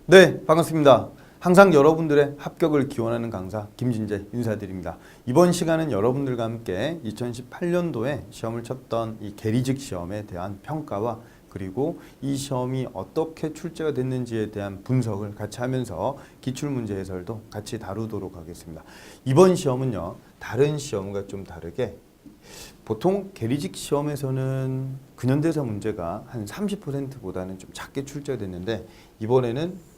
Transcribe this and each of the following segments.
네, 반갑습니다. 항상 여러분들의 합격을 기원하는 강사 김진재 인사드립니다. 이번 시간은 여러분들과 함께 2018년도에 시험을 쳤던 이 계리직 시험에 대한 평가와 그리고 이 시험이 어떻게 출제가 됐는지에 대한 분석을 같이 하면서 기출문제 해설도 같이 다루도록 하겠습니다. 이번 시험은요, 다른 시험과 좀 다르게 보통 계리직 시험에서는 근현대사 문제가 한 30%보다는 좀 작게 출제가 됐는데, 이번에는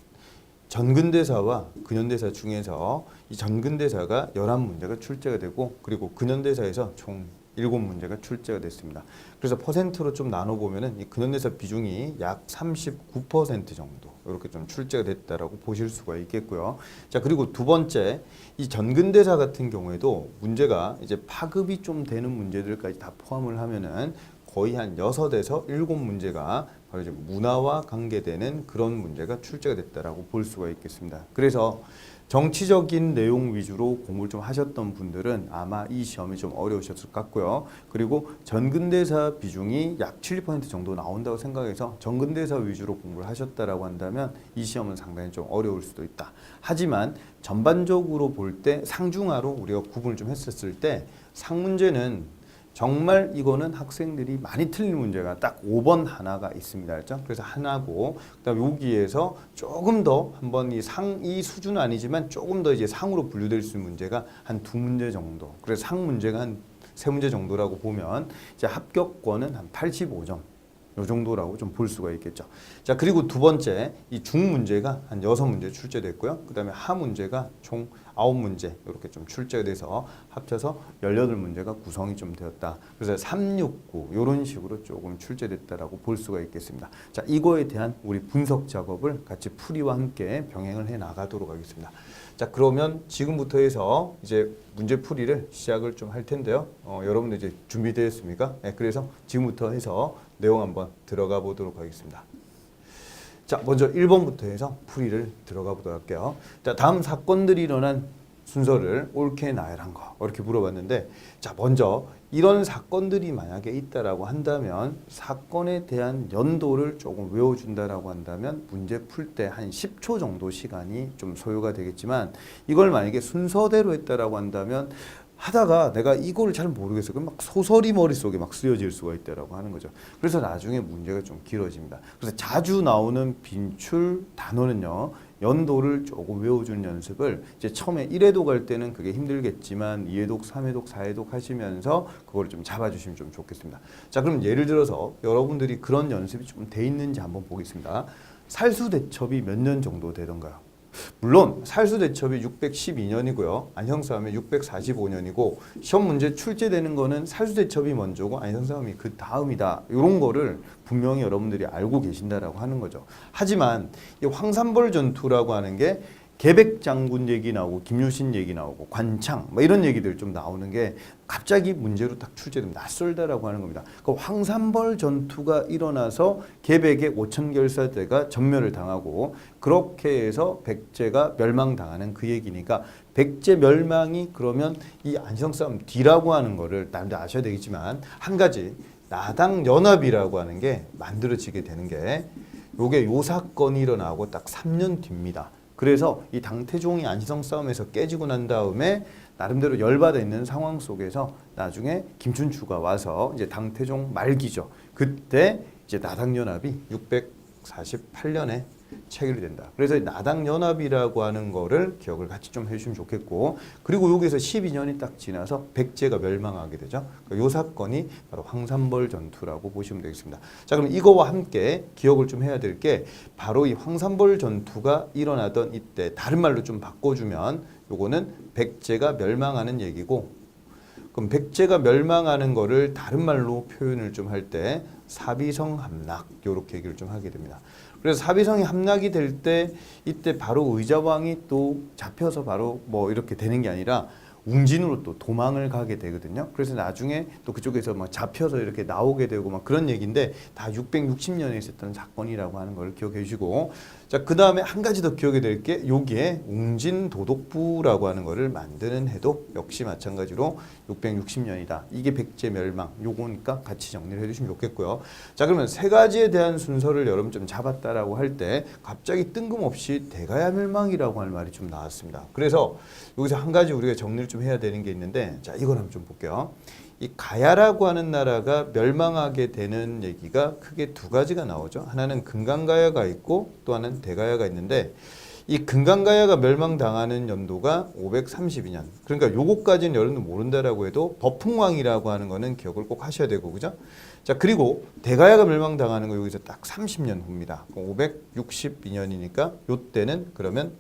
전근대사와 근현대사 중에서 이 전근대사가 11문제가 출제가 되고, 그리고 근현대사에서 총 7문제가 출제가 됐습니다. 그래서 퍼센트로 좀 나눠보면은 이 근현대사 비중이 약 39% 정도 이렇게 좀 출제가 됐다라고 보실 수가 있겠고요. 자, 그리고 두 번째, 이 전근대사 같은 경우에도 문제가 이제 파급이 좀 되는 문제들까지 다 포함을 하면은 거의 한 6에서 7문제가 바로 이제 문화와 관계되는 그런 문제가 출제가 됐다라고 볼 수가 있겠습니다. 그래서 정치적인 내용 위주로 공부를 좀 하셨던 분들은 아마 이 시험이 좀 어려우셨을 것 같고요. 그리고 전근대사 비중이 약 70% 정도 나온다고 생각해서 전근대사 위주로 공부를 하셨다라고 한다면 이 시험은 상당히 좀 어려울 수도 있다. 하지만 전반적으로 볼 때 상중하로 우리가 구분을 좀 했었을 때 상문제는 정말 이거는 학생들이 많이 틀린 문제가 딱 5번 하나가 있습니다. 그렇죠? 그래서 하나고, 그다음 여기에서 조금 더 한번 이 수준은 아니지만 조금 더 이제 상으로 분류될 수 있는 문제가 한 2문제 정도. 그래서 상 문제가 한 3문제 정도라고 보면 이제 합격권은 한 85점. 요 정도라고 좀 볼 수가 있겠죠. 자, 그리고 두 번째, 이 중 문제가 한 6문제 출제됐고요. 그 다음에 하 문제가 총 9문제 이렇게 좀 출제가 돼서 합쳐서 18문제가 구성이 좀 되었다. 그래서 369 이런 식으로 조금 출제됐다라고 볼 수가 있겠습니다. 자, 이거에 대한 우리 분석 작업을 같이 풀이와 함께 병행을 해 나가도록 하겠습니다. 자, 그러면 지금부터 해서 이제 문제 풀이를 시작을 좀 할 텐데요. 여러분들 이제 준비되었습니까? 네, 그래서 지금부터 해서 내용 한번 들어가 보도록 하겠습니다. 자, 먼저 1번부터 해서 풀이를 들어가 보도록 할게요. 자, 다음 사건들이 일어난 순서를 옳게 나열한 거 이렇게 물어봤는데, 자, 먼저 이런 사건들이 만약에 있다라고 한다면 사건에 대한 연도를 조금 외워준다라고 한다면 문제 풀 때 한 10초 정도 시간이 좀 소요가 되겠지만, 이걸 만약에 순서대로 했다라고 한다면 하다가 내가 이거를 잘 모르겠어요. 그럼 막 소설이 머릿속에 막 쓰여질 수가 있다라고 하는 거죠. 그래서 나중에 문제가 좀 길어집니다. 그래서 자주 나오는 빈출 단어는요, 연도를 조금 외워주는 연습을 이제 처음에 1회독 할 때는 그게 힘들겠지만 2회독, 3회독, 4회독 하시면서 그걸 좀 잡아주시면 좀 좋겠습니다. 자, 그럼 예를 들어서 여러분들이 그런 연습이 좀 돼 있는지 한번 보겠습니다. 살수대첩이 몇 년 정도 되던가요? 물론 살수대첩이 612년이고요. 안형싸움이 645년이고 시험 문제 출제되는 거는 살수대첩이 먼저고 안형싸움이 그 다음이다. 이런 거를 분명히 여러분들이 알고 계신다라고 하는 거죠. 하지만 이 황산벌 전투라고 하는 게 계백장군 얘기 나오고 김유신 얘기 나오고 관창 뭐 이런 얘기들 좀 나오는 게 갑자기 문제로 딱 출제되면 낯설다라고 하는 겁니다. 그 황산벌 전투가 일어나서 계백의 5천결사대가 전멸을 당하고 그렇게 해서 백제가 멸망당하는 그 얘기니까 백제 멸망이 그러면 이 안성싸움 뒤라고 하는 거를 남들 아셔야 되겠지만, 한 가지 나당연합이라고 하는 게 만들어지게 되는 게 요게 요 사건이 일어나고 딱 3년 뒤입니다. 그래서 이 당태종이 안시성 싸움에서 깨지고 난 다음에 나름대로 열받아 있는 상황 속에서 나중에 김춘추가 와서 이제 당태종 말기죠. 그때 이제 나당연합이 648년에 체결이 된다. 그래서 나당연합이라고 하는 거를 기억을 같이 좀 해주시면 좋겠고, 그리고 여기서 12년이 딱 지나서 백제가 멸망하게 되죠. 이 사건이 바로 황산벌 전투라고 보시면 되겠습니다. 자, 그럼 이거와 함께 기억을 좀 해야 될 게 바로 이 황산벌 전투가 일어나던 이때, 다른 말로 좀 바꿔주면 요거는 백제가 멸망하는 얘기고, 그럼 백제가 멸망하는 거를 다른 말로 표현을 좀 할 때 사비성 함락 요렇게 얘기를 좀 하게 됩니다. 그래서 사비성이 함락이 될 때 이때 바로 의자왕이 또 잡혀서 바로 뭐 이렇게 되는 게 아니라 웅진으로 또 도망을 가게 되거든요. 그래서 나중에 또 그쪽에서 막 잡혀서 이렇게 나오게 되고 막 그런 얘기인데 다 660년에 있었던 사건이라고 하는 걸 기억해 주시고, 자, 그 다음에 한 가지 더 기억해 드릴 게 여기에 웅진도독부라고 하는 거를 만드는 해도 역시 마찬가지로 660년이다. 이게 백제 멸망 요거니까 같이 정리를 해 주시면 좋겠고요. 자, 그러면 세 가지에 대한 순서를 여러분 좀 잡았다라고 할 때 갑자기 뜬금없이 대가야 멸망이라고 하는 말이 좀 나왔습니다. 그래서 여기서 한 가지 우리가 정리를 좀 해야 되는 게 있는데, 자, 이걸 한번 좀 볼게요. 이 가야라고 하는 나라가 멸망하게 되는 얘기가 크게 두 가지가 나오죠. 하나는 금강가야가 있고 또 하나는 대가야가 있는데, 이 금강가야가 멸망당하는 연도가 532년. 그러니까 요거까지는 여러분들 모른다라고 해도 버풍왕이라고 하는 거는 기억을 꼭 하셔야 되고, 그죠? 자, 그리고 대가야가 멸망당하는 거 여기서 딱 30년 후입니다. 562년이니까 요때는 그러면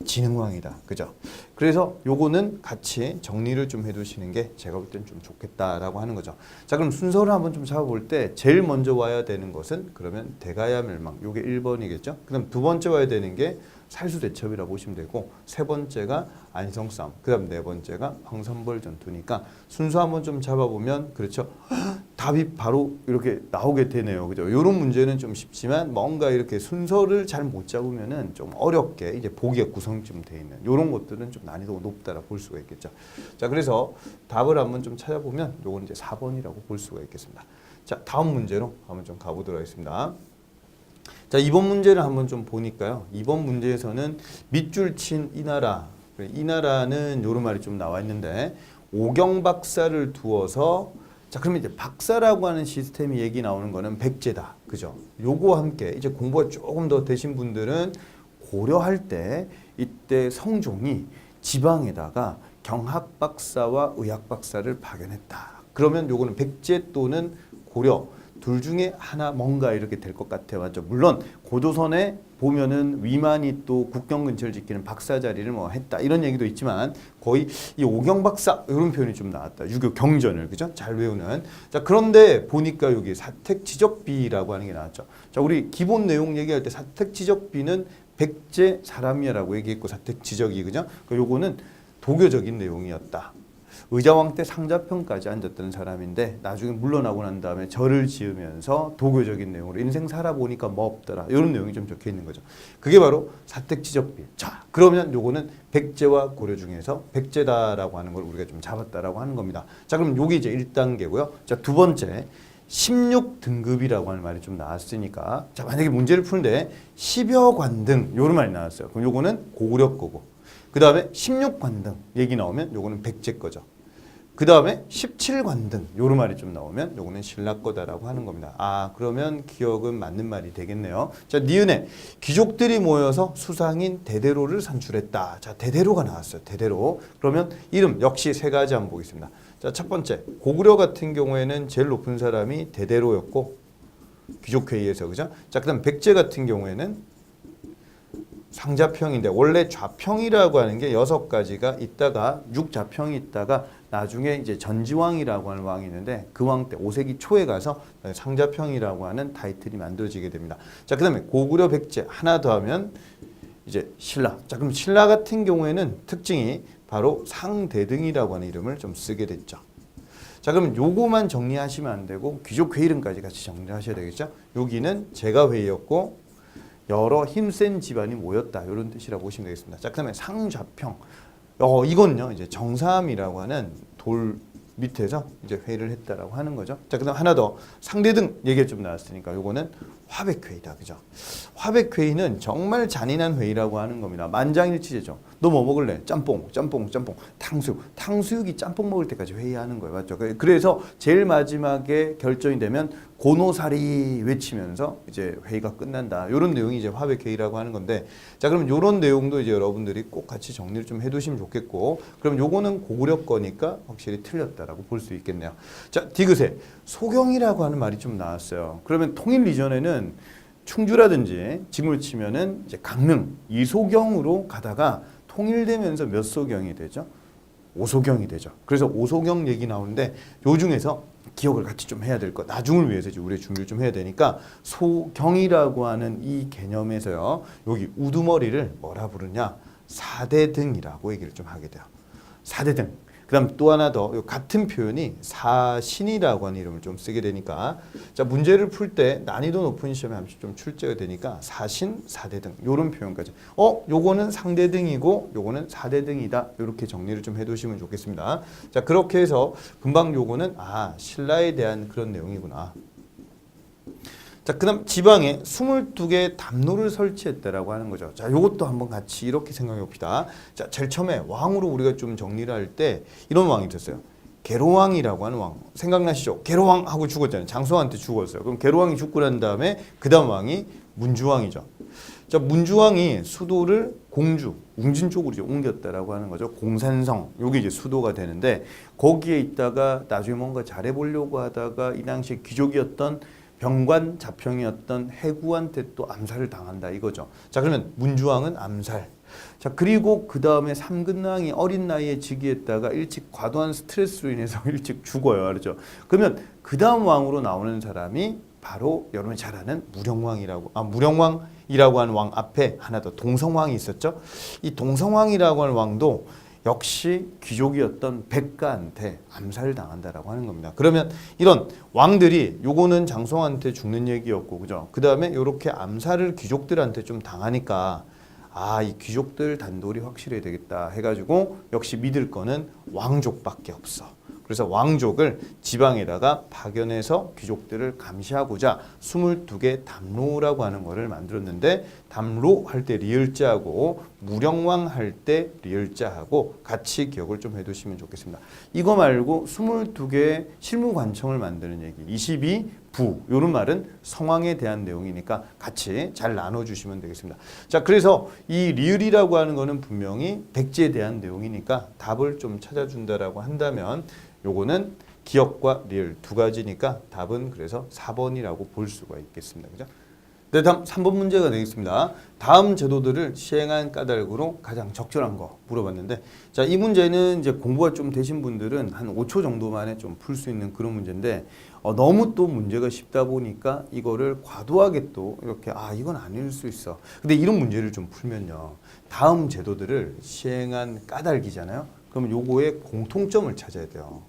진흥왕이다. 그죠? 그래서 요거는 같이 정리를 좀 해두시는 게 제가 볼 땐 좀 좋겠다라고 하는 거죠. 자, 그럼 순서를 한번 좀 잡아볼 때 제일 먼저 와야 되는 것은 그러면 대가야 멸망. 요게 1번이겠죠? 그다음 두 번째 와야 되는 게 살수대첩이라고 보시면 되고, 세 번째가 안성싸움, 그다음 네 번째가 황산벌 전투니까 순서 한번 좀 잡아보면 그렇죠. 답이 바로 이렇게 나오게 되네요. 그죠? 이런 문제는 좀 쉽지만 뭔가 이렇게 순서를 잘 못 잡으면은 좀 어렵게 이제 보기가 구성좀 돼 있는 이런 것들은 좀 난이도가 높다라 볼 수가 있겠죠. 자, 그래서 답을 한번 좀 찾아보면 요건 이제 4번이라고 볼 수가 있겠습니다. 자, 다음 문제로 한번 좀 가보도록 하겠습니다. 자, 이번 문제를 한번 좀 보니까요. 이번 문제에서는 밑줄 친 이 나라, 이 나라는 요런 말이 좀 나와 있는데, 오경박사를 두어서, 자, 그러면 이제 박사라고 하는 시스템이 얘기 나오는 거는 백제다. 그죠? 요거와 함께 이제 공부가 조금 더 되신 분들은 고려할 때 이때 성종이 지방에다가 경학 박사와 의학 박사를 파견했다. 그러면 요거는 백제 또는 고려 둘 중에 하나 뭔가 이렇게 될 것 같아요. 맞죠? 물론 고조선에 보면은 위만이 또 국경 근처를 지키는 박사 자리를 뭐 했다 이런 얘기도 있지만, 거의 이 오경박사 이런 표현이 좀 나왔다. 유교 경전을, 그죠? 잘 외우는. 자, 그런데 보니까 여기 사택지적비라고 하는 게 나왔죠. 자, 우리 기본 내용 얘기할 때 사택지적비는 백제 사람이라고 얘기했고, 사택지적이, 그죠? 그러니까 요거는 도교적인 내용이었다. 의자왕 때 상자평까지 앉았던 사람인데 나중에 물러나고 난 다음에 절을 지으면서 도교적인 내용으로 인생 살아보니까 뭐 없더라, 이런 내용이 좀 적혀 있는 거죠. 그게 바로 사택지적비. 자, 그러면 요거는 백제와 고려 중에서 백제다라고 하는 걸 우리가 좀 잡았다라고 하는 겁니다. 자, 그럼 요게 이제 1단계고요. 자, 두 번째 16등급이라고 하는 말이 좀 나왔으니까, 자, 만약에 문제를 푸는데 10여 관등 요런 말이 나왔어요. 그럼 요거는 고구려 거고, 그 다음에 16관등 얘기 나오면 요거는 백제 거죠. 그 다음에 17관등 요런 말이 좀 나오면 요거는 신라 거다라고 하는 겁니다. 아, 그러면 기억은 맞는 말이 되겠네요. 자, 니은에 귀족들이 모여서 수상인 대대로를 산출했다. 자, 대대로가 나왔어요. 대대로. 그러면 이름 역시 세 가지 한번 보겠습니다. 자, 첫 번째 고구려 같은 경우에는 제일 높은 사람이 대대로였고 귀족회의에서, 그죠? 자, 그 다음 백제 같은 경우에는 상자평인데, 원래 좌평이라고 하는 게 6가지가 있다가 6좌평이 있다가 나중에 이제 전지왕이라고 하는 왕이 있는데 그 왕 때 5세기 초에 가서 상자평이라고 하는 타이틀이 만들어지게 됩니다. 자, 그다음에 고구려 백제 하나 더 하면 이제 신라. 자, 그럼 신라 같은 경우에는 특징이 바로 상대등이라고 하는 이름을 좀 쓰게 됐죠. 자, 그럼 요거만 정리하시면 안 되고 귀족회 이름까지 같이 정리하셔야 되겠죠. 여기는 제가회의였고 여러 힘센 집안이 모였다, 이런 뜻이라고 보시면 되겠습니다. 자, 그다음에 상좌평. 이건요 이제 정삼이라고 하는 돌 밑에서 이제 회의를 했다라고 하는 거죠. 자, 그다음 하나 더 상대등 얘기가 좀 나왔으니까 요거는 화백회의다, 그죠? 화백회의는 정말 잔인한 회의라고 하는 겁니다. 만장일치제죠. 너 뭐 먹을래? 짬뽕, 짬뽕, 짬뽕. 탕수육, 탕수육이 짬뽕 먹을 때까지 회의하는 거예요, 맞죠? 그래서 제일 마지막에 결정이 되면 고노사리 외치면서 이제 회의가 끝난다. 이런 내용이 이제 화백회의라고 하는 건데, 자, 그럼 이런 내용도 이제 여러분들이 꼭 같이 정리를 좀 해두시면 좋겠고, 그럼 요거는 고구려 거니까 확실히 틀렸다라고 볼 수 있겠네요. 자, 디귿에 소경이라고 하는 말이 좀 나왔어요. 그러면 통일 이전에는 충주라든지 지금으로 치면은 이제 강릉 이소경으로 가다가 통일되면서 몇 소경이 되죠? 5소경이 되죠. 그래서 5소경 얘기 나오는데 요 중에서 기억을 같이 좀 해야 될 것, 나중을 위해서 이제 우리 준비를 좀 해야 되니까 소경이라고 하는 이 개념에서요, 여기 우두머리를 뭐라 부르냐? 사대등이라고 얘기를 좀 하게 돼요. 사대등. 그다음 또 하나 더 같은 표현이 사신이라고 하는 이름을 좀 쓰게 되니까 자 문제를 풀 때 난이도 높은 시험에 한 번씩 좀 출제가 되니까 사신, 사대등 요런 표현까지 요거는 상대등이고 요거는 사대등이다 이렇게 정리를 좀 해두시면 좋겠습니다. 자 그렇게 해서 금방 요거는 신라에 대한 그런 내용이구나. 자, 그다음 지방에 22개의 담로를 설치했다라고 하는 거죠. 자, 요것도 한번 같이 이렇게 생각해 봅시다. 자, 제일 처음에 왕으로 우리가 좀 정리를 할 때 이런 왕이 있었어요. 계로왕이라고 하는 왕. 생각나시죠? 계로왕 하고 죽었잖아요. 장수한테 죽었어요. 그럼 계로왕이 죽고 난 다음에 그다음 왕이 문주왕이죠. 자, 문주왕이 수도를 공주, 웅진 쪽으로 이제 옮겼다라고 하는 거죠. 공산성, 요게 이제 수도가 되는데 거기에 있다가 나중에 뭔가 잘해보려고 하다가 이 당시에 귀족이었던 병관 자평이었던 해구한테 또 암살을 당한다 이거죠. 자 그러면 문주왕은 암살. 자 그리고 그 다음에 삼근왕이 어린 나이에 즉위했다가 일찍 과도한 스트레스로 인해서 일찍 죽어요. 그렇죠? 그러면 그 다음 왕으로 나오는 사람이 바로 여러분이 잘 아는 무령왕이라고 하는 왕 앞에 하나 더 동성왕이 있었죠. 이 동성왕이라고 하는 왕도 역시 귀족이었던 백가한테 암살을 당한다라고 하는 겁니다. 그러면 이런 왕들이 요거는 장성한테 죽는 얘기였고, 그죠? 그 다음에 요렇게 암살을 귀족들한테 좀 당하니까 이 귀족들 단돌이 확실해야 되겠다 해가지고 역시 믿을 거는 왕족밖에 없어. 그래서 왕족을 지방에다가 파견해서 귀족들을 감시하고자 22개 담로라고 하는 거를 만들었는데 담로 할 때 리을자하고 무령왕 할 때 리을자하고 같이 기억을 좀 해두시면 좋겠습니다. 이거 말고 22개의 실무관청을 만드는 얘기 22부 이런 말은 성왕에 대한 내용이니까 같이 잘 나눠주시면 되겠습니다. 자 그래서 이 리을이라고 하는 거는 분명히 백제에 대한 내용이니까 답을 좀 찾아준다라고 한다면 요거는 기억과 리을 두 가지니까 답은 그래서 4번이라고 볼 수가 있겠습니다. 그죠? 네, 다음 3번 문제가 되겠습니다. 다음 제도들을 시행한 까닭으로 가장 적절한 거 물어봤는데 자, 이 문제는 이제 공부가 좀 되신 분들은 한 5초 정도 만에 좀 풀 수 있는 그런 문제인데 너무 또 문제가 쉽다 보니까 이거를 과도하게 또 이렇게 이건 아닐 수 있어. 근데 이런 문제를 좀 풀면요. 다음 제도들을 시행한 까닭이잖아요. 그러면 요거의 공통점을 찾아야 돼요.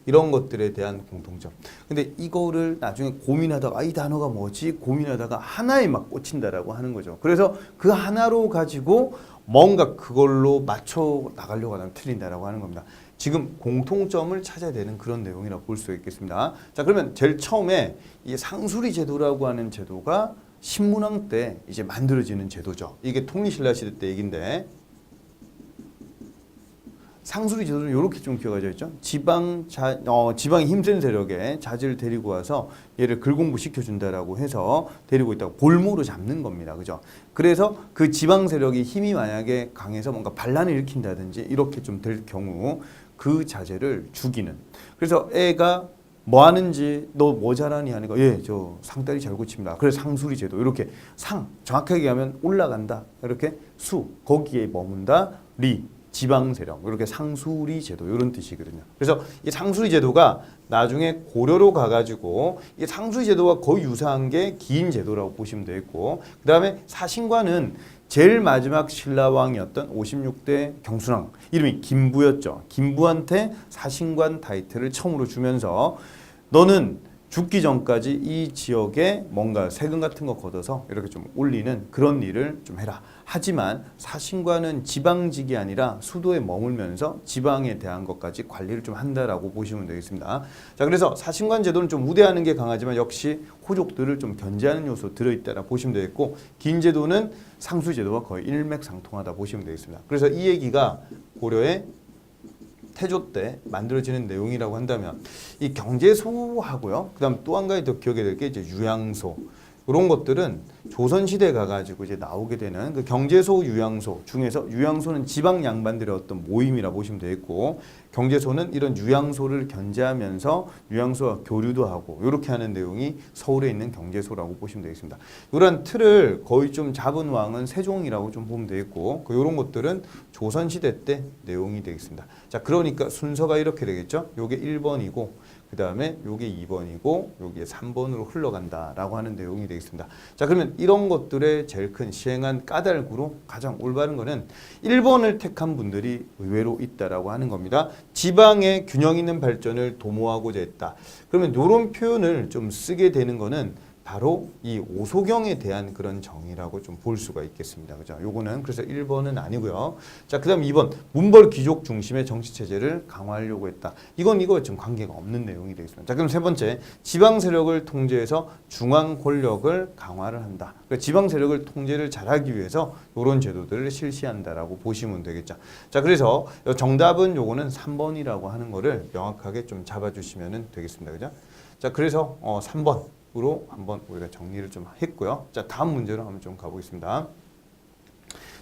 이런 것들에 대한 공통점. 근데 이거를 나중에 고민하다가 이 단어가 뭐지? 고민하다가 하나에 막 꽂힌다라고 하는 거죠. 그래서 그 하나로 가지고 뭔가 그걸로 맞춰 나가려고 하면 틀린다라고 하는 겁니다. 지금 공통점을 찾아야 되는 그런 내용이라고 볼 수 있겠습니다. 자, 그러면 제일 처음에 이 상수리 제도라고 하는 제도가 신문왕 때 이제 만들어지는 제도죠. 이게 통일신라 시대 때 얘긴데 상수리 제도는 이렇게 좀 기억하져 있죠. 지방이 힘센 세력에 자질을 데리고 와서 얘를 글공부 시켜준다라고 해서 데리고 있다가 볼모로 잡는 겁니다. 그죠? 그래서 그 지방 세력이 힘이 만약에 강해서 뭔가 반란을 일으킨다든지 이렇게 좀 될 경우 그 자제를 죽이는. 그래서 애가 뭐 하는지 너 뭐 잘하니 하니까 저 상다리 잘 고칩니다. 그래서 상수리 제도 이렇게 정확하게 하면 올라간다. 이렇게 거기에 머문다. 지방 세력 이렇게 상수리 제도 이런 뜻이거든요. 그래서 이 상수리 제도가 나중에 고려로 가가지고 이 상수리 제도와 거의 유사한 게 기인 제도라고 보시면 되겠고 그 다음에 사신관은 제일 마지막 신라왕이었던 56대 경순왕 이름이 김부였죠. 김부한테 사신관 타이틀을 처음으로 주면서 너는 죽기 전까지 이 지역에 뭔가 세금 같은 거 걷어서 이렇게 좀 올리는 그런 일을 좀 해라. 하지만 사신관은 지방직이 아니라 수도에 머물면서 지방에 대한 것까지 관리를 좀 한다라고 보시면 되겠습니다. 자, 그래서 사신관 제도는 좀 우대하는 게 강하지만 역시 호족들을 좀 견제하는 요소 들어있다라고 보시면 되겠고 긴 제도는 상수 제도와 거의 일맥상통하다 보시면 되겠습니다. 그래서 이 얘기가 고려의 태조 때 만들어지는 내용이라고 한다면 이 경제소하고요. 그다음 또 한 가지 더 기억해야 될 게 이제 유양소. 이런 것들은 조선시대 가가지고 이제 나오게 되는 그 경제소, 유양소 중에서 유양소는 지방 양반들의 어떤 모임이라 보시면 되겠고 경제소는 이런 유양소를 견제하면서 유양소와 교류도 하고 이렇게 하는 내용이 서울에 있는 경제소라고 보시면 되겠습니다. 이런 틀을 거의 좀 잡은 왕은 세종이라고 좀 보면 되겠고 이런 것들은 조선시대 때 내용이 되겠습니다. 자, 그러니까 순서가 이렇게 되겠죠. 요게 1번이고 그 다음에 요게 2번이고 여기에 3번으로 흘러간다라고 하는 내용이 되겠습니다. 자, 그러면 이런 것들의 제일 큰 시행한 까닭으로 가장 올바른 거는 1번을 택한 분들이 의외로 있다라고 하는 겁니다. 지방의 균형 있는 발전을 도모하고자 했다. 그러면 이런 표현을 좀 쓰게 되는 거는 바로 이 오소경에 대한 그런 정의라고 좀 볼 수가 있겠습니다. 그죠? 요거는 그래서 1번은 아니고요. 자, 그다음 2번 문벌 귀족 중심의 정치 체제를 강화하려고 했다. 이거 좀 관계가 없는 내용이 되겠습니다. 자, 그럼 세 번째 지방 세력을 통제해서 중앙 권력을 강화를 한다. 그러니까 지방 세력을 통제를 잘하기 위해서 이런 제도들을 실시한다라고 보시면 되겠죠. 자, 그래서 정답은 요거는 3번이라고 하는 거를 명확하게 좀 잡아주시면 되겠습니다. 그죠? 자, 그래서 3번. 으로 한번 우리가 정리를 좀 했고요. 자, 다음 문제로 한번 좀 가보겠습니다.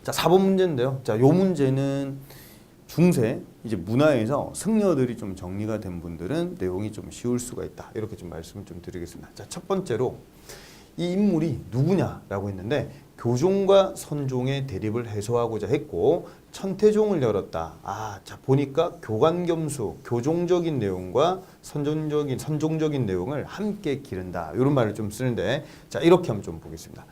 자, 4번 문제인데요. 자, 요 문제는 중세 이제 문화에서 승려들이 좀 정리가 된 분들은 내용이 좀 쉬울 수가 있다. 이렇게 좀 말씀을 좀 드리겠습니다. 자, 첫 번째로 이 인물이 누구냐라고 했는데 교종과 선종의 대립을 해소하고자 했고 천태종을 열었다. 아, 자 보니까 교관겸수, 교종적인 내용과 선종적인 내용을 함께 기른다. 이런 말을 좀 쓰는데 자 이렇게 한번 좀 보겠습니다.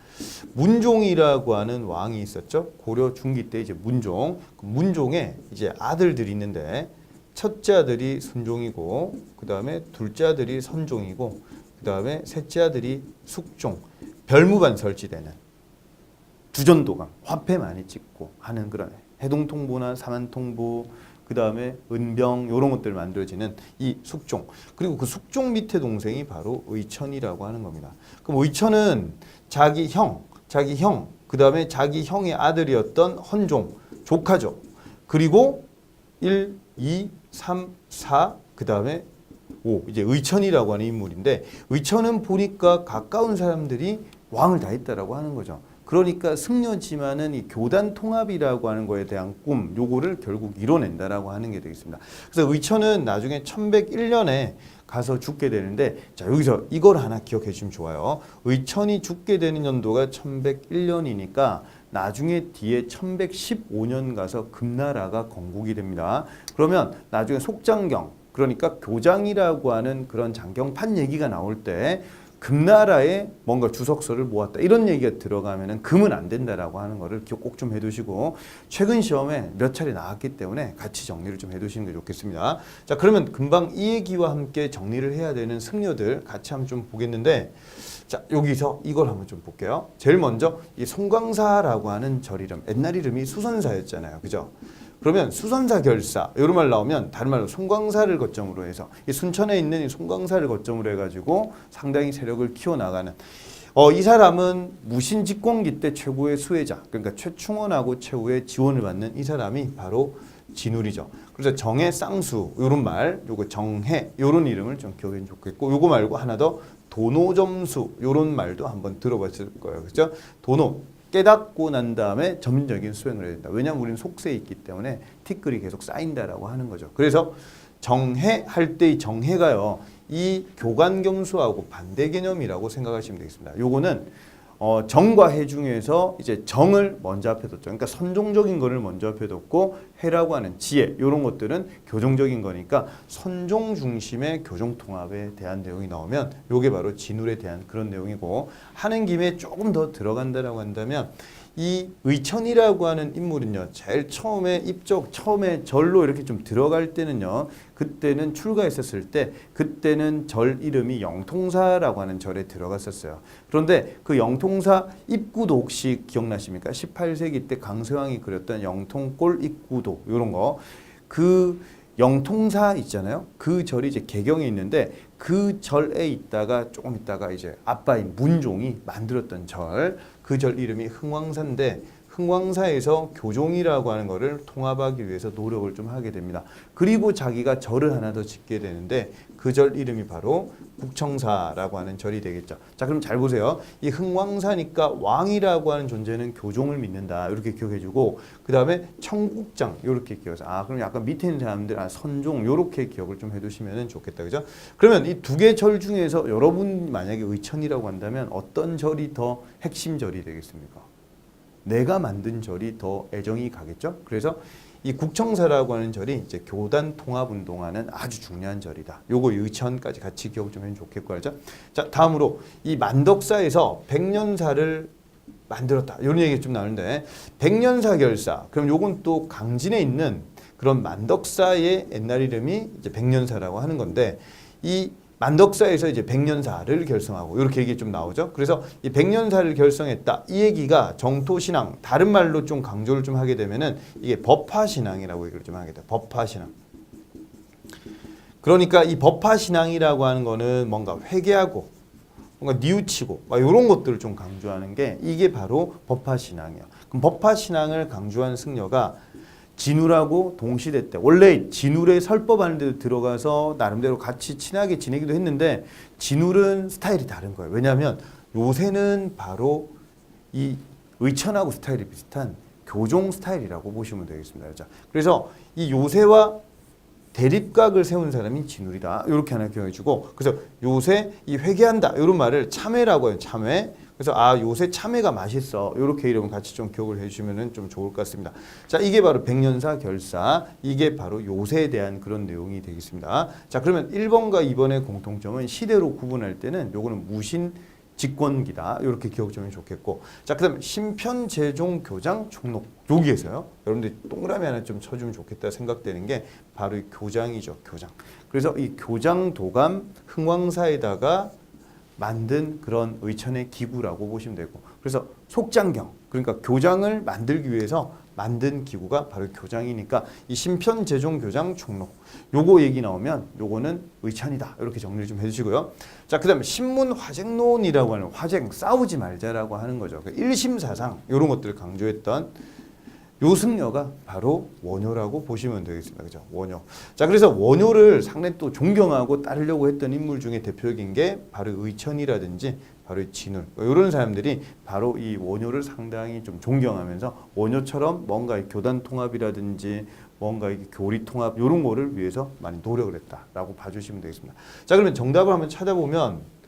문종이라고 하는 왕이 있었죠. 고려 중기 때 이제 문종. 문종에 이제 아들들이 있는데 첫째 아들이 순종이고 그 다음에 둘째 아들이 선종이고 그 다음에 셋째 아들이 숙종. 별무반 설치되는 두전도강 화폐 많이 찍고 하는 그런 해동통보나 사만통보 그 다음에 은병 이런 것들 만들어지는 이 숙종 그리고 그 숙종 밑에 동생이 바로 의천이라고 하는 겁니다. 그럼 의천은 자기 형 그 다음에 자기 형의 아들이었던 헌종 조카죠. 그리고 1, 2, 3, 4 그 다음에 5 이제 의천이라고 하는 인물인데 의천은 보니까 가까운 사람들이 왕을 다 했다라고 하는 거죠. 그러니까 승려지만은 이 교단 통합이라고 하는 거에 대한 꿈 요거를 결국 이뤄낸다라고 하는 게 되겠습니다. 그래서 의천은 나중에 1101년에 가서 죽게 되는데 자 여기서 이걸 하나 기억해 주시면 좋아요. 의천이 죽게 되는 연도가 1101년이니까 나중에 뒤에 1115년 가서 금나라가 건국이 됩니다. 그러면 나중에 속장경 그러니까 교장이라고 하는 그런 장경판 얘기가 나올 때 금나라에 뭔가 주석서를 모았다 이런 얘기가 들어가면은 금은 안 된다라고 하는 거를 기억 꼭 좀 해두시고 최근 시험에 몇 차례 나왔기 때문에 같이 정리를 좀 해두시는 게 좋겠습니다. 자 그러면 금방 이 얘기와 함께 정리를 해야 되는 승려들 같이 한번 좀 보겠는데 자 여기서 이걸 한번 좀 볼게요. 제일 먼저 이 송광사라고 하는 절 이름 옛날 이름이 수선사였잖아요, 그죠? 그러면 수선사 결사 이런 말 나오면 다른 말로 송광사를 거점으로 해서 이 순천에 있는 이 송광사를 거점으로 해가지고 상당히 세력을 키워나가는 이 사람은 무신 집권기 때 최고의 수혜자 그러니까 최충원하고 최후의 지원을 받는 이 사람이 바로 진울이죠. 그래서 정해 쌍수 이런 말 요거 정해 이런 이름을 좀 기억해 좋겠고 요거 말고 하나 더 도노점수 이런 말도 한번 들어봤을 거예요. 그렇죠? 도노 깨닫고 난 다음에 점진적인 수행을 해야 된다. 왜냐하면 우리는 속세에 있기 때문에 티끌이 계속 쌓인다라고 하는 거죠. 그래서 정해할 때의 정해가요. 이 교관겸수하고 반대 개념이라고 생각하시면 되겠습니다. 요거는 정과 해 중에서 이제 정을 먼저 앞에 뒀죠. 그러니까 선종적인 거를 먼저 앞에 뒀고 해라고 하는 지혜 이런 것들은 교종적인 거니까 선종 중심의 교종 통합에 대한 내용이 나오면 요게 바로 진울에 대한 그런 내용이고 하는 김에 조금 더 들어간다라고 한다면 이 의천이라고 하는 인물은요. 제일 처음에 처음에 절로 이렇게 좀 들어갈 때는요. 그때는 출가했었을 때 그때는 절 이름이 영통사라고 하는 절에 들어갔었어요. 그런데 그 영통사 입구도 혹시 기억나십니까? 18세기 때 강서왕이 그렸던 영통골 입구도 이런 거. 그 영통사 있잖아요. 그 절이 이제 개경에 있는데 그 절에 있다가 조금 있다가 이제 아빠인 문종이 만들었던 절. 그 절 이름이 흥왕사인데 흥왕사에서 교종이라고 하는 거를 통합하기 위해서 노력을 좀 하게 됩니다. 그리고 자기가 절을 하나 더 짓게 되는데 그 절 이름이 바로 북청사라고 하는 절이 되겠죠. 자, 그럼 잘 보세요. 이 흥왕사니까 왕이라고 하는 존재는 교종을 믿는다. 이렇게 기억해주고 그 다음에 청국장 이렇게 기억해서 그럼 약간 밑에 있는 사람들 선종 이렇게 기억을 좀 해두시면 좋겠다. 그죠? 그러면 이 두 개 절 중에서 여러분 만약에 의천이라고 한다면 어떤 절이 더 핵심 절이 되겠습니까? 내가 만든 절이 더 애정이 가겠죠. 그래서 이 국청사라고 하는 절이 이제 교단 통합 운동하는 아주 중요한 절이다. 요거 의천까지 같이 기억 좀 해주면 좋겠고, 알죠? 자, 다음으로 이 만덕사에서 백년사를 만들었다. 이런 얘기 좀 나오는데, 백년사 결사. 그럼 요건 또 강진에 있는 그런 만덕사의 옛날 이름이 이제 백년사라고 하는 건데, 이 만덕사에서 이제 백년사를 결성하고 이렇게 얘기 좀 나오죠. 그래서 이 백년사를 결성했다. 이 얘기가 정토신앙, 다른 말로 좀 강조를 좀 하게 되면은 이게 법화신앙이라고 얘기를 좀 하게 돼. 법화신앙. 그러니까 이 법화신앙이라고 하는 거는 뭔가 회개하고 뭔가 뉘우치고 막 이런 것들을 좀 강조하는 게 이게 바로 법화신앙이에요. 그럼 법화신앙을 강조한 승려가 진울하고 동시대 때 원래 진울의 설법하는 데도 들어가서 나름대로 같이 친하게 지내기도 했는데 진울은 스타일이 다른 거예요. 왜냐하면 요새는 바로 이 의천하고 스타일이 비슷한 교종 스타일이라고 보시면 되겠습니다. 자, 그래서 이 요새와 대립각을 세운 사람이 진울이다. 이렇게 하나 기억해주고, 그래서 요새 이 회개한다 이런 말을 참회라고 해요. 참회. 그래서 아 요새 참외가 맛있어 이렇게 이름을 같이 좀 기억을 해주시면 좀 좋을 것 같습니다. 자, 이게 바로 백년사 결사, 이게 바로 요새에 대한 그런 내용이 되겠습니다. 자, 그러면 1번과 2번의 공통점은 시대로 구분할 때는 요거는 무신 직권기다 이렇게 기억 좀 해주면 좋겠고, 자, 그다음 신편제종 교장 총록, 여기에서요 여러분들 동그라미 하나 좀 쳐주면 좋겠다 생각되는 게 바로 이 교장이죠. 교장. 그래서 이 교장 도감 흥왕사에다가 만든 그런 의천의 기구라고 보시면 되고, 그래서 속장경, 그러니까 교장을 만들기 위해서 만든 기구가 바로 교장이니까 이 신편제종교장 총록, 요거 얘기 나오면 요거는 의천이다 이렇게 정리를 좀 해주시고요. 자, 그 다음에 신문화쟁론이라고 하는, 화쟁 싸우지 말자라고 하는 거죠. 일심사상 이런 것들을 강조했던 요 승려가 바로 원효라고 보시면 되겠습니다. 그죠? 원효. 자, 그래서 원효를 상당히 또 존경하고 따르려고 했던 인물 중에 대표적인 게 바로 의천이라든지 바로 진울, 이런 사람들이 바로 이 원효를 상당히 좀 존경하면서 원효처럼 뭔가 이 교단 통합이라든지 뭔가 이 교리 통합 이런 거를 위해서 많이 노력을 했다라고 봐주시면 되겠습니다. 자, 그러면 정답을 한번 찾아보면,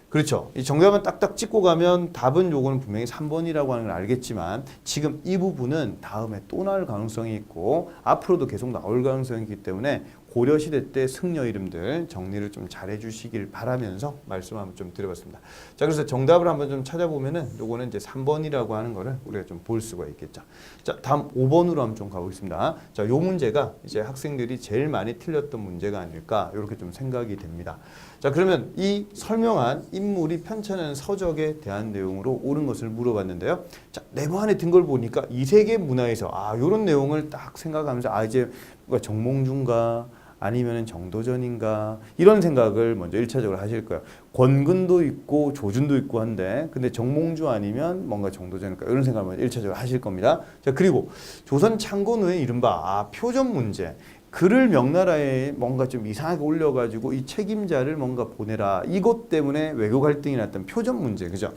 그렇죠. 이 정답만 딱딱 찍고 가면 답은 요거는 분명히 3번이라고 하는 걸 알겠지만, 지금 이 부분은 다음에 또 나올 가능성이 있고 앞으로도 계속 나올 가능성이 있기 때문에 고려시대 때 승려 이름들 정리를 좀 잘 해주시길 바라면서 말씀 한번 좀 드려봤습니다. 자, 그래서 정답을 한번 좀 찾아보면은 요거는 이제 3번이라고 하는 거를 우리가 좀 볼 수가 있겠죠. 자, 다음 5번으로 한번 좀 가보겠습니다. 자, 요 문제가 이제 학생들이 제일 많이 틀렸던 문제가 아닐까 이렇게 좀 생각이 됩니다. 자, 그러면 이 설명한 인물이 편찬한 서적에 대한 내용으로 옳은 것을 물어봤는데요. 자, 네모 안에 든 걸 보니까 이 세계 문화에서 요런 내용을 딱 생각하면서 이제 뭔가 정몽주인가 아니면 정도전인가 이런 생각을 먼저 1차적으로 하실 거예요. 권근도 있고 조준도 있고 한데 근데 정몽주 아니면 뭔가 정도전일까 이런 생각을 먼저 1차적으로 하실 겁니다. 자, 그리고 조선 창건 후에 이른바 표전 문제, 글을 명나라에 뭔가 좀 이상하게 올려가지고 이 책임자를 뭔가 보내라, 이것 때문에 외교 갈등이 났던 표전 문제, 그죠?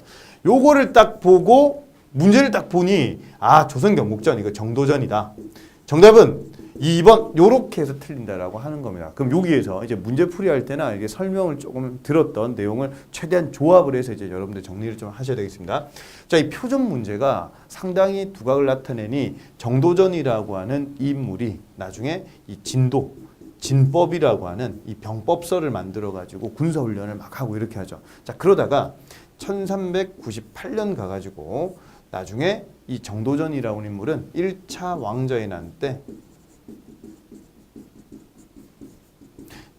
요거를 딱 보고 문제를 딱 보니 조선 경국전 이거 정도전이다. 정답은 2번 요렇게 해서 틀린다라고 하는 겁니다. 그럼 여기에서 이제 문제 풀이할 때나 이게 설명을 조금 들었던 내용을 최대한 조합을 해서 이제 여러분들 정리를 좀 하셔야 되겠습니다. 자, 이 표전 문제가 상당히 두각을 나타내니 정도전이라고 하는 이 인물이 나중에 이 진법이라고 하는 이 병법서를 만들어 가지고 군사 훈련을 막 하고 이렇게 하죠. 자, 그러다가 1398년 가가지고 나중에 이 정도전이라고 하는 인물은 1차 왕자의 난 때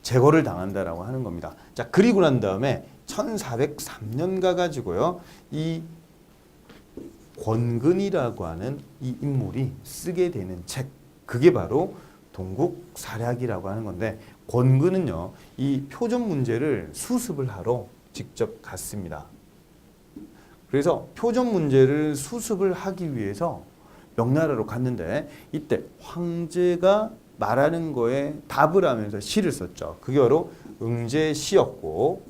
제거를 당한다라고 하는 겁니다. 자, 그리고 난 다음에 1403년 가가지고요, 이 권근이라고 하는 이 인물이 쓰게 되는 책, 그게 바로 동국사략이라고 하는 건데, 권근은요 이 표전 문제를 수습을 하러 직접 갔습니다. 그래서 표전 문제를 수습을 하기 위해서 명나라로 갔는데 이때 황제가 말하는 거에 답을 하면서 시를 썼죠. 그게 바로 응제시였고,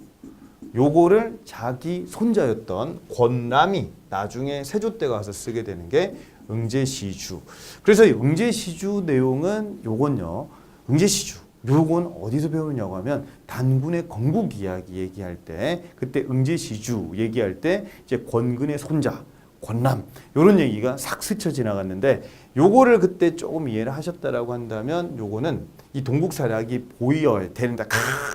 요거를 자기 손자였던 권람이 나중에 세조 때 가서 쓰게 되는 게 응제시주. 그래서 이 응제시주 내용은 요건요, 응제시주 요건 어디서 배우느냐고 하면 단군의 건국 이야기 얘기할 때, 그때 응제시주 얘기할 때 이제 권근의 손자 권남 이런 얘기가 싹 스쳐 지나갔는데 요거를 그때 조금 이해를 하셨다라고 한다면 요거는 이 동국사략이 보이어야 되는다.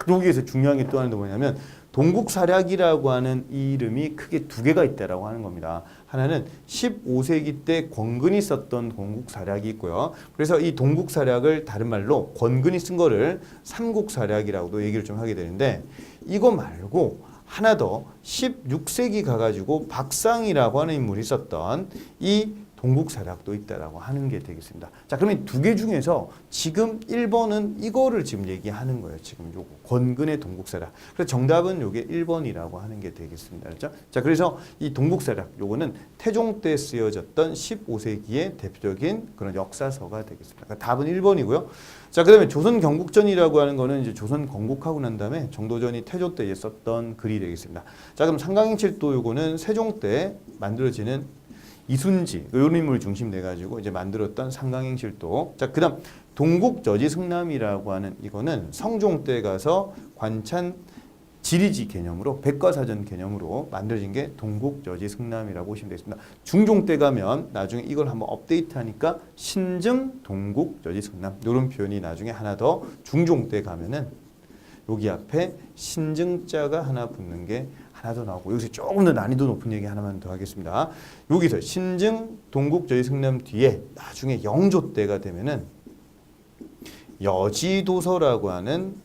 여기에서 중요한 게 또 하나 뭐냐면 동국사략이라고 하는 이 이름이 크게 두 개가 있다라고 하는 겁니다. 하나는 15세기 때 권근이 썼던 동국사략이 있고요. 그래서 이 동국사략을 다른 말로 권근이 쓴 거를 삼국사략이라고도 얘기를 좀 하게 되는데 이거 말고 하나 더 16세기 가가지고 박상이라고 하는 인물이 썼던 이 동국사략도 있다라고 하는 게 되겠습니다. 자, 그러면 두 개 중에서 지금 1번은 이거를 지금 얘기하는 거예요. 지금 요거 권근의 동국사략. 그래서 정답은 요게 1번이라고 하는 게 되겠습니다. 그렇죠? 자, 그래서 이 동국사략 요거는 태종 때 쓰여졌던 15세기의 대표적인 그런 역사서가 되겠습니다. 그러니까 답은 1번이고요. 자, 그다음에 조선 경국전이라고 하는 거는 이제 조선 건국하고 난 다음에 정도전이 태조 때 썼던 글이 되겠습니다. 자, 그럼 상강행실도 요거는 세종 때 만들어지는 이순지 이런 인물을 중심 내 가지고 이제 만들었던 상강행실도. 자, 그다음 동국여지승남이라고 하는 이거는 성종 때 가서 관찬 지리지 개념으로 백과사전 개념으로 만들어진 게 동국여지승남이라고 보시면 되겠습니다. 중종 때 가면 나중에 이걸 한번 업데이트하니까 신증 동국여지승남 이런 표현이 나중에 하나 더 중종 때 가면은 여기 앞에 신증자가 하나 붙는 게 하나 더 나오고 여기서 조금 더 난이도 높은 얘기 하나만 더 하겠습니다. 여기서 신증 동국여지승남 뒤에 나중에 영조 때가 되면은 여지도서라고 하는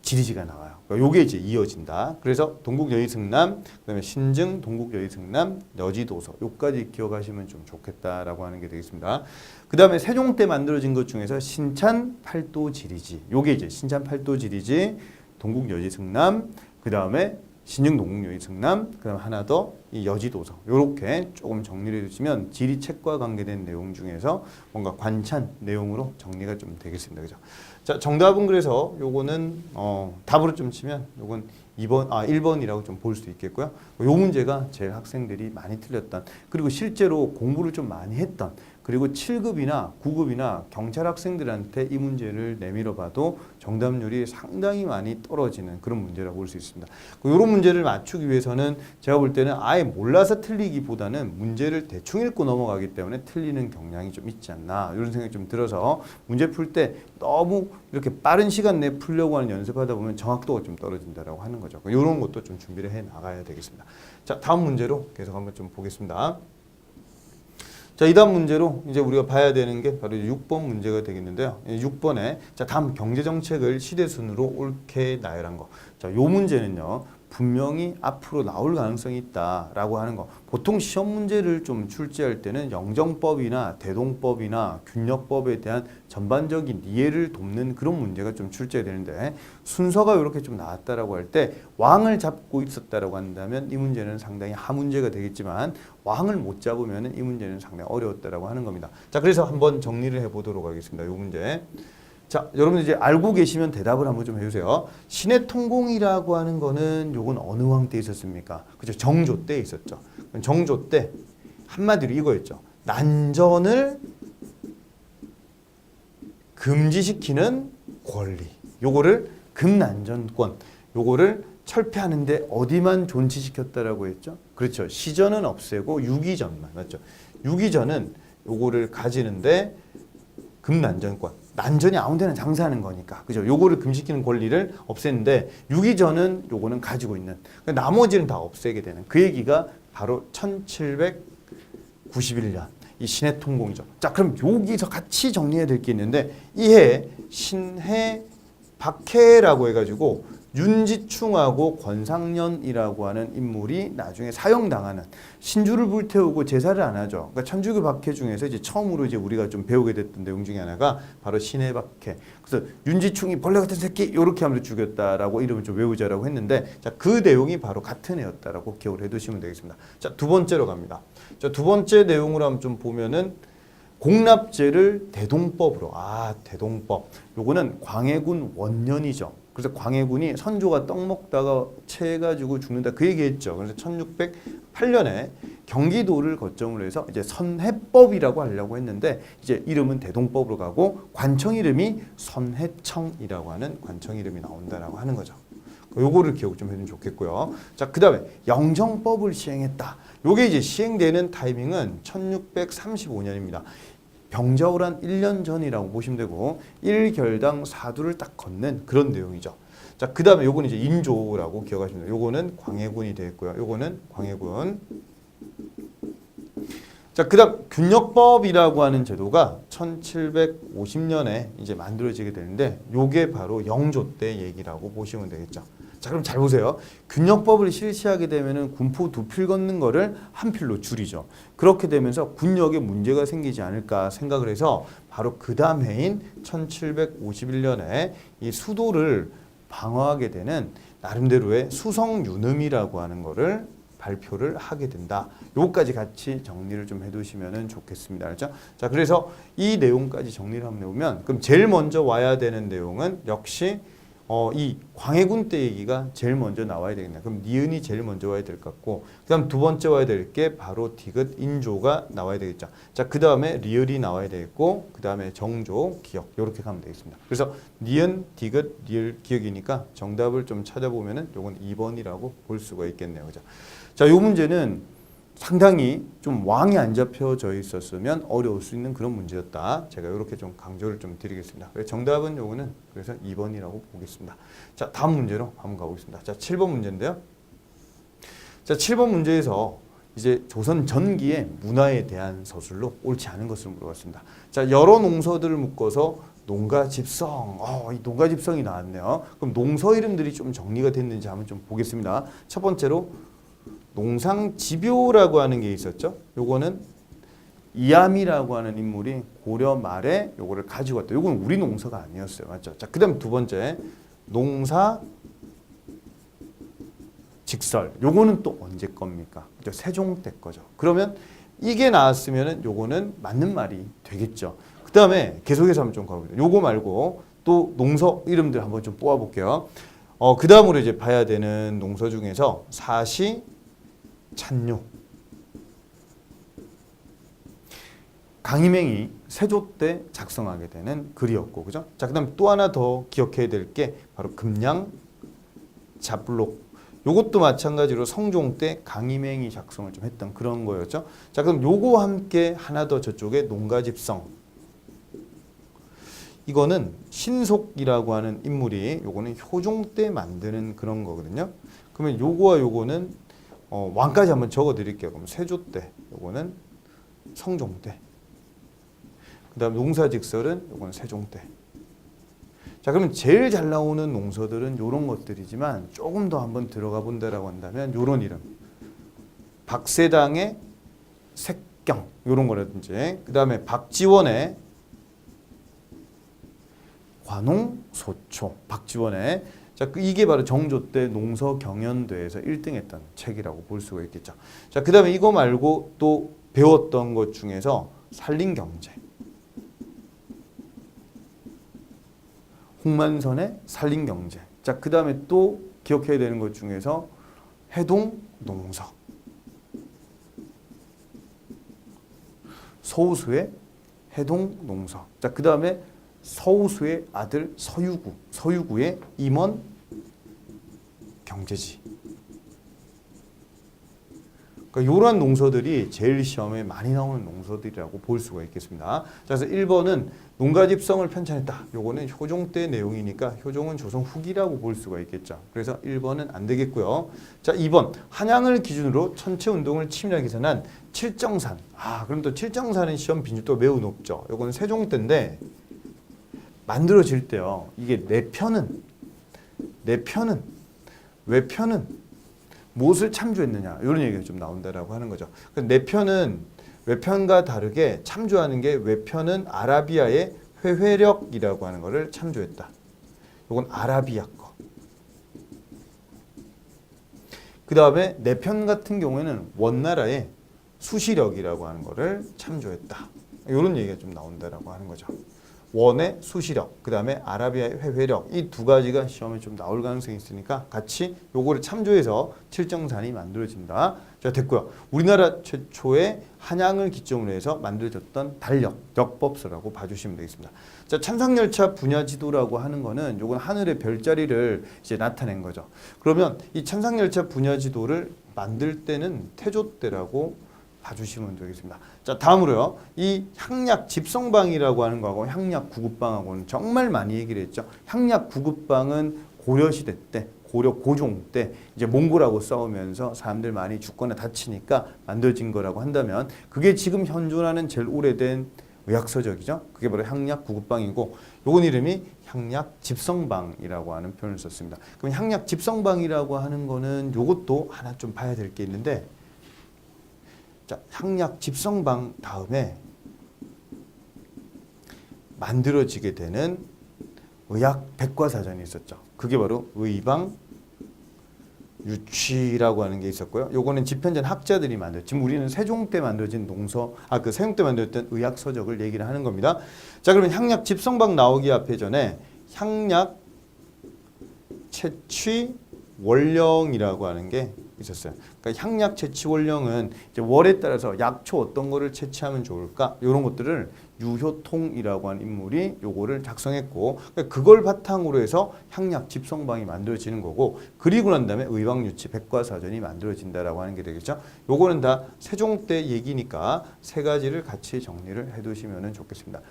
지리지가 나와요. 요게 이제 이어진다. 그래서 동국여지승남, 그다음에 신증, 동국여지승남, 여지도서 요까지 기억하시면 좀 좋겠다라고 하는 게 되겠습니다. 그다음에 세종 때 만들어진 것 중에서 신찬 팔도지리지. 요게 이제 신찬 팔도지리지, 동국여지승남, 그다음에 신증 동국여지승남, 그다음 하나 더 이 여지도서. 요렇게 조금 정리를 해 주시면 지리책과 관계된 내용 중에서 뭔가 관찬 내용으로 정리가 좀 되겠습니다. 그죠? 자, 정답은 그래서 요거는 답으로 좀 치면 요건 1번이라고 좀 볼 수 있겠고요. 요 문제가 제일 학생들이 많이 틀렸던, 그리고 실제로 공부를 좀 많이 했던, 그리고 7급이나 9급이나 경찰 학생들한테 이 문제를 내밀어 봐도 정답률이 상당히 많이 떨어지는 그런 문제라고 볼 수 있습니다. 이런 문제를 맞추기 위해서는 제가 볼 때는 아예 몰라서 틀리기보다는 문제를 대충 읽고 넘어가기 때문에 틀리는 경향이 좀 있지 않나 이런 생각이 좀 들어서 문제 풀 때 너무 이렇게 빠른 시간 내에 풀려고 하는 연습하다 보면 정확도가 좀 떨어진다라고 하는 거죠. 이런 것도 좀 준비를 해 나가야 되겠습니다. 자, 다음 문제로 계속 한번 좀 보겠습니다. 자, 이 다음 문제로 이제 우리가 봐야 되는 게 바로 6번 문제가 되겠는데요. 6번에 자, 다음 경제정책을 시대순으로 옳게 나열한 거. 자, 요 문제는요. 분명히 앞으로 나올 가능성이 있다라고 하는 거. 보통 시험 문제를 좀 출제할 때는 영정법이나 대동법이나 균역법에 대한 전반적인 이해를 돕는 그런 문제가 좀 출제되는데 순서가 이렇게 좀 나왔다라고 할 때 왕을 잡고 있었다라고 한다면 이 문제는 상당히 하문제가 되겠지만 왕을 못 잡으면 이 문제는 상당히 어려웠다라고 하는 겁니다. 자, 그래서 한번 정리를 해보도록 하겠습니다. 이 문제. 자, 여러분 이제 알고 계시면 대답을 한번 좀 해주세요. 신해통공이라고 하는 거는 요건 어느 왕 때 있었습니까? 그죠? 정조 때 있었죠. 정조 때 한마디로 이거였죠. 난전을 금지시키는 권리. 요거를 금난전권. 요거를 철폐하는데 어디만 존치시켰다라고 했죠? 그렇죠. 시전은 없애고 유기전만. 맞죠? 유기전은 요거를 가지는데 금난전권. 난전이 아무 데나 장사하는 거니까. 그죠? 요거를 금지시키는 권리를 없앴는데 유기전은 요거는 가지고 있는. 나머지는 다 없애게 되는. 그 얘기가 바로 1791년 이 신해통공이죠. 자, 그럼 여기서 같이 정리해야 될 게 있는데 이해 신해 박해라고 해가지고 윤지충하고 권상년이라고 하는 인물이 나중에 사형당하는, 신주를 불태우고 제사를 안 하죠. 그러니까 천주교 박해 중에서 이제 처음으로 이제 우리가 좀 배우게 됐던 내용 중에 하나가 바로 신해 박해. 그래서 윤지충이 벌레 같은 새끼 이렇게 하면서 죽였다라고 이름을 좀 외우자라고 했는데, 자, 그 내용이 바로 같은 애였다라고 기억을 해두시면 되겠습니다. 자, 두 번째로 갑니다. 자, 두 번째 내용으로 한번 좀 보면은 공납제를 대동법으로. 대동법. 요거는 광해군 원년이죠. 그래서 광해군이 선조가 떡 먹다가 체해가지고 죽는다 그 얘기했죠. 그래서 1608년에 경기도를 거점으로 해서 이제 선해법이라고 하려고 했는데 이제 이름은 대동법으로 가고 관청 이름이 선해청이라고 하는 관청 이름이 나온다라고 하는 거죠. 요거를 기억 좀 해두면 좋겠고요. 자, 그 다음에 영정법을 시행했다. 요게 이제 시행되는 타이밍은 1635년입니다. 병자호란 한 1년 전이라고 보시면 되고 1결당 사두를 딱 걷는 그런 내용이죠. 자, 그 다음에 요거는 이제 인조라고 기억하시면 돼요. 요거는 광해군이 되겠고요. 요거는 광해군. 자, 그 다음 균역법이라고 하는 제도가 1750년에 이제 만들어지게 되는데 요게 바로 영조 때 얘기라고 보시면 되겠죠. 자, 그럼 잘 보세요. 균역법을 실시하게 되면은 군포 두 필 걷는 거를 한 필로 줄이죠. 그렇게 되면서 군역에 문제가 생기지 않을까 생각을 해서 바로 그 다음 해인 1751년에 이 수도를 방어하게 되는 나름대로의 수성유능이라고 하는 거를 발표를 하게 된다. 요거까지 같이 정리를 좀 해두시면 좋겠습니다. 그렇죠? 자, 그래서 이 내용까지 정리를 한번 해보면 그럼 제일 먼저 와야 되는 내용은 역시 이 광해군 때 얘기가 제일 먼저 나와야 되겠네. 그럼 니은이 제일 먼저 와야 될 것 같고 그 다음 두 번째 와야 될 게 바로 디귿 인조가 나와야 되겠죠. 자, 그 다음에 리을이 나와야 되겠고 그 다음에 정조 기역 이렇게 가면 되겠습니다. 그래서 니은 디귿 리을 기역이니까 정답을 좀 찾아보면은 요건 2번이라고 볼 수가 있겠네요. 그죠? 자, 요 문제는 상당히 좀 왕이 안 잡혀져 있었으면 어려울 수 있는 그런 문제였다. 제가 이렇게 좀 강조를 좀 드리겠습니다. 정답은 요거는 그래서 2번이라고 보겠습니다. 자, 다음 문제로 한번 가보겠습니다. 자, 7번 문제인데요. 자, 7번 문제에서 이제 조선 전기의 문화에 대한 서술로 옳지 않은 것을 물어봤습니다. 자, 여러 농서들을 묶어서 농가집성. 이 농가집성이 나왔네요. 그럼 농서 이름들이 좀 정리가 됐는지 한번 좀 보겠습니다. 첫 번째로 농상집요라고 하는 게 있었죠. 요거는 이암이라고 하는 인물이 고려 말에 요거를 가지고 왔다. 요건 우리 농서가 아니었어요. 맞죠? 자, 그다음 두 번째 농사직설. 요거는 또 언제 겁니까? 그죠? 세종 때 거죠. 그러면 이게 나왔으면은 요거는 맞는 말이 되겠죠. 그다음에 계속해서 한번 좀 가보죠. 요거 말고 또 농서 이름들 한번 좀 뽑아 볼게요. 그다음으로 이제 봐야 되는 농서 중에서 사시 찬요. 강희맹이 세조 때 작성하게 되는 글이었고, 그죠? 자, 그다음 또 하나 더 기억해야 될 게 바로 금량 잡록. 요것도 마찬가지로 성종 때 강희맹이 작성을 좀 했던 그런 거였죠. 자, 그럼 요거 함께 하나 더 저쪽에 농가집성. 이거는 신속이라고 하는 인물이 요거는 효종 때 만드는 그런 거거든요. 그러면 요거와 요거는 왕까지 한번 적어 드릴게요. 그럼 세조 때, 요거는 성종 때. 그다음 농사직설은 요건 세종 때. 자, 그러면 제일 잘 나오는 농서들은 요런 것들이지만 조금 더 한번 들어가 본다라고 한다면 요런 이름. 박세당의 색경 요런 거라든지 그다음에 박지원의 관홍소초 박지원의 자, 이게 바로 정조 때 농서 경연대회에서 1등 했던 책이라고 볼 수가 있겠죠. 자, 그 다음에 이거 말고 또 배웠던 것 중에서 산림경제. 홍만선의 산림경제. 자, 그 다음에 또 기억해야 되는 것 중에서 해동농서. 서우수의 해동농서. 자, 그 다음에 서우수의 아들 서유구, 서유구의 임원 경제지. 그러니까 이러한 농서들이 제일 시험에 많이 나오는 농서들이라고 볼 수가 있겠습니다. 자, 그래서 1번은 농가집성을 편찬했다. 요거는 효종 때 내용이니까 효종은 조선 후기라고 볼 수가 있겠죠. 그래서 1번은 안 되겠고요. 자, 2번 한양을 기준으로 천체운동을 치밀하게 개선한 칠정산. 그럼 또 칠정산은 시험 빈집도 매우 높죠. 요거는 세종 때인데 만들어질 때요. 이게 내 편은 무엇을 참조했느냐 이런 얘기가 좀 나온다라고 하는 거죠. 내 편은 외편과 다르게 참조하는 게 외편은 아라비아의 회회력이라고 하는 거를 참조했다. 이건 아라비아 거. 그 다음에 내 편 같은 경우에는 원나라의 수시력이라고 하는 거를 참조했다. 이런 얘기가 좀 나온다라고 하는 거죠. 원의 수시력, 그 다음에 아라비아의 회회력 이 두 가지가 시험에 좀 나올 가능성이 있으니까 같이 요거를 참조해서 칠정산이 만들어진다. 자, 됐고요. 우리나라 최초의 한양을 기점으로 해서 만들어졌던 달력, 역법서라고 봐주시면 되겠습니다. 자, 찬상열차 분야 지도라고 하는 거는 요건 하늘의 별자리를 이제 나타낸 거죠. 그러면 이 찬상열차 분야 지도를 만들 때는 태조 때라고 봐주시면 되겠습니다. 자, 다음으로요. 이 향약 집성방이라고 하는 거하고 향약 구급방하고는 정말 많이 얘기를 했죠. 향약 구급방은 고려시대 때, 고려 고종 때 이제 몽골하고 싸우면서 사람들 많이 죽거나 다치니까 만들어진 거라고 한다면 그게 지금 현존하는 제일 오래된 의학서적이죠. 그게 바로 향약 구급방이고 요건 이름이 향약 집성방이라고 하는 표현을 썼습니다. 그럼 향약 집성방이라고 하는 거는 요것도 하나 좀 봐야 될 게 있는데 자, 향약 집성방 다음에 만들어지게 되는 의학 백과사전이 있었죠. 그게 바로 의방 유취라고 하는 게 있었고요. 요거는 집현전 학자들이 만들. 지금 우리는 세종 때 만들어진 그 세종 때 만들었던 의학 서적을 얘기를 하는 겁니다. 자, 그러면 향약 집성방 나오기 앞에 전에 향약 채취 원령이라고 하는 게 있었어요. 그러니까 향약 채취 원령은 이제 월에 따라서 약초 어떤 거를 채취하면 좋을까 이런 것들을 유효통이라고 하는 인물이 요거를 작성했고 그러니까 그걸 바탕으로 해서 향약 집성방이 만들어지는 거고 그리고 난 다음에 의방유치 백과사전이 만들어진다라고 하는 게 되겠죠. 요거는 다 세종 때 얘기니까 세 가지를 같이 정리를 해두시면 좋겠습니다.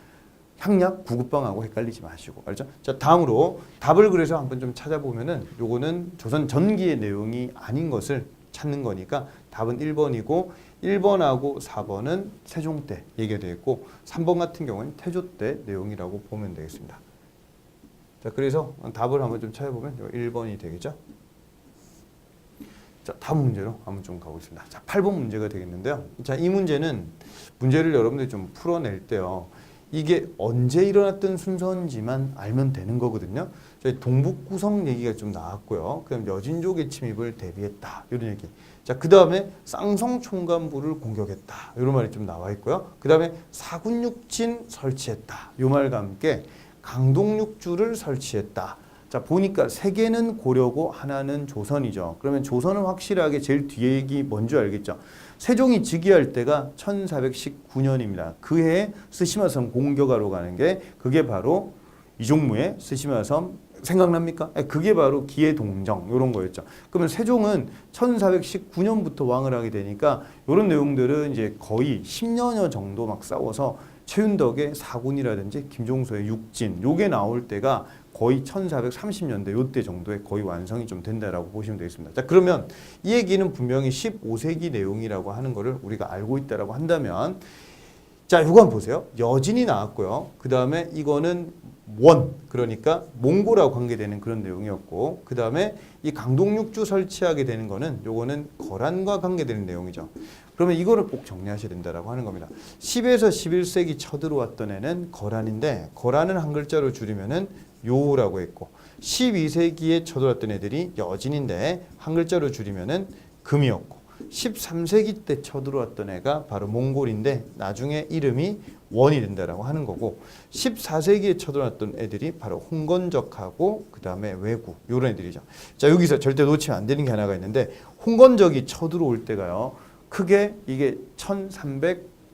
향약 구급방하고 헷갈리지 마시고 알죠? 자, 다음으로 답을 그래서 한번 좀 찾아보면은 요거는 조선 전기의 내용이 아닌 것을 찾는 거니까 답은 1번이고 1번하고 4번은 세종 때 얘기가 되어 있고 3번 같은 경우는 태조 때 내용이라고 보면 되겠습니다. 자, 그래서 답을 한번 좀 찾아보면 1번이 되겠죠? 자, 다음 문제로 한번 좀 가보겠습니다. 자, 8번 문제가 되겠는데요. 자, 이 문제를 여러분들이 좀 풀어낼 때요. 이게 언제 일어났던 순서인지만 알면 되는 거거든요. 저희 동북구성 얘기가 좀 나왔고요. 그다음 여진족의 침입을 대비했다. 이런 얘기. 자, 그 다음에 쌍성총관부를 공격했다. 이런 말이 좀 나와 있고요. 그 다음에 사군육진 설치했다. 이 말과 함께 강동육주를 설치했다. 자, 보니까 세 개는 고려고 하나는 조선이죠. 그러면 조선은 확실하게 제일 뒤에 얘기 뭔지 알겠죠. 세종이 즉위할 때가 1419년입니다. 그 해에 스시마섬 공격하러 가는 게 그게 바로 이종무의 스시마섬 생각납니까? 그게 바로 기해동정 이런 거였죠. 그러면 세종은 1419년부터 왕을 하게 되니까 이런 내용들은 이제 거의 10년여 정도 막 싸워서 최윤덕의 사군이라든지 김종서의 육진 요게 나올 때가 거의 1430년대 요때 정도에 거의 완성이 좀 된다라고 보시면 되겠습니다. 자, 그러면 이 얘기는 분명히 15세기 내용이라고 하는 거를 우리가 알고 있다라고 한다면 자, 요거 한번 보세요. 여진이 나왔고요. 그 다음에 이거는 원, 그러니까 몽골하고 관계되는 그런 내용이었고 그 다음에 이 강동육주 설치하게 되는 거는 요거는 거란과 관계되는 내용이죠. 그러면 이거를 꼭 정리하셔야 된다라고 하는 겁니다. 10에서 11세기 쳐들어왔던 애는 거란인데 거란은 한 글자로 줄이면은 요라고 했고 12세기에 쳐들어왔던 애들이 여진인데 한 글자로 줄이면은 금이었고 13세기 때 쳐들어왔던 애가 바로 몽골인데 나중에 이름이 원이 된다라고 하는 거고 14세기에 쳐들어왔던 애들이 바로 홍건적하고 그 다음에 왜구 요런 애들이죠. 자, 여기서 절대 놓치면 안 되는 게 하나가 있는데 홍건적이 쳐들어올 때가요. 크게 이게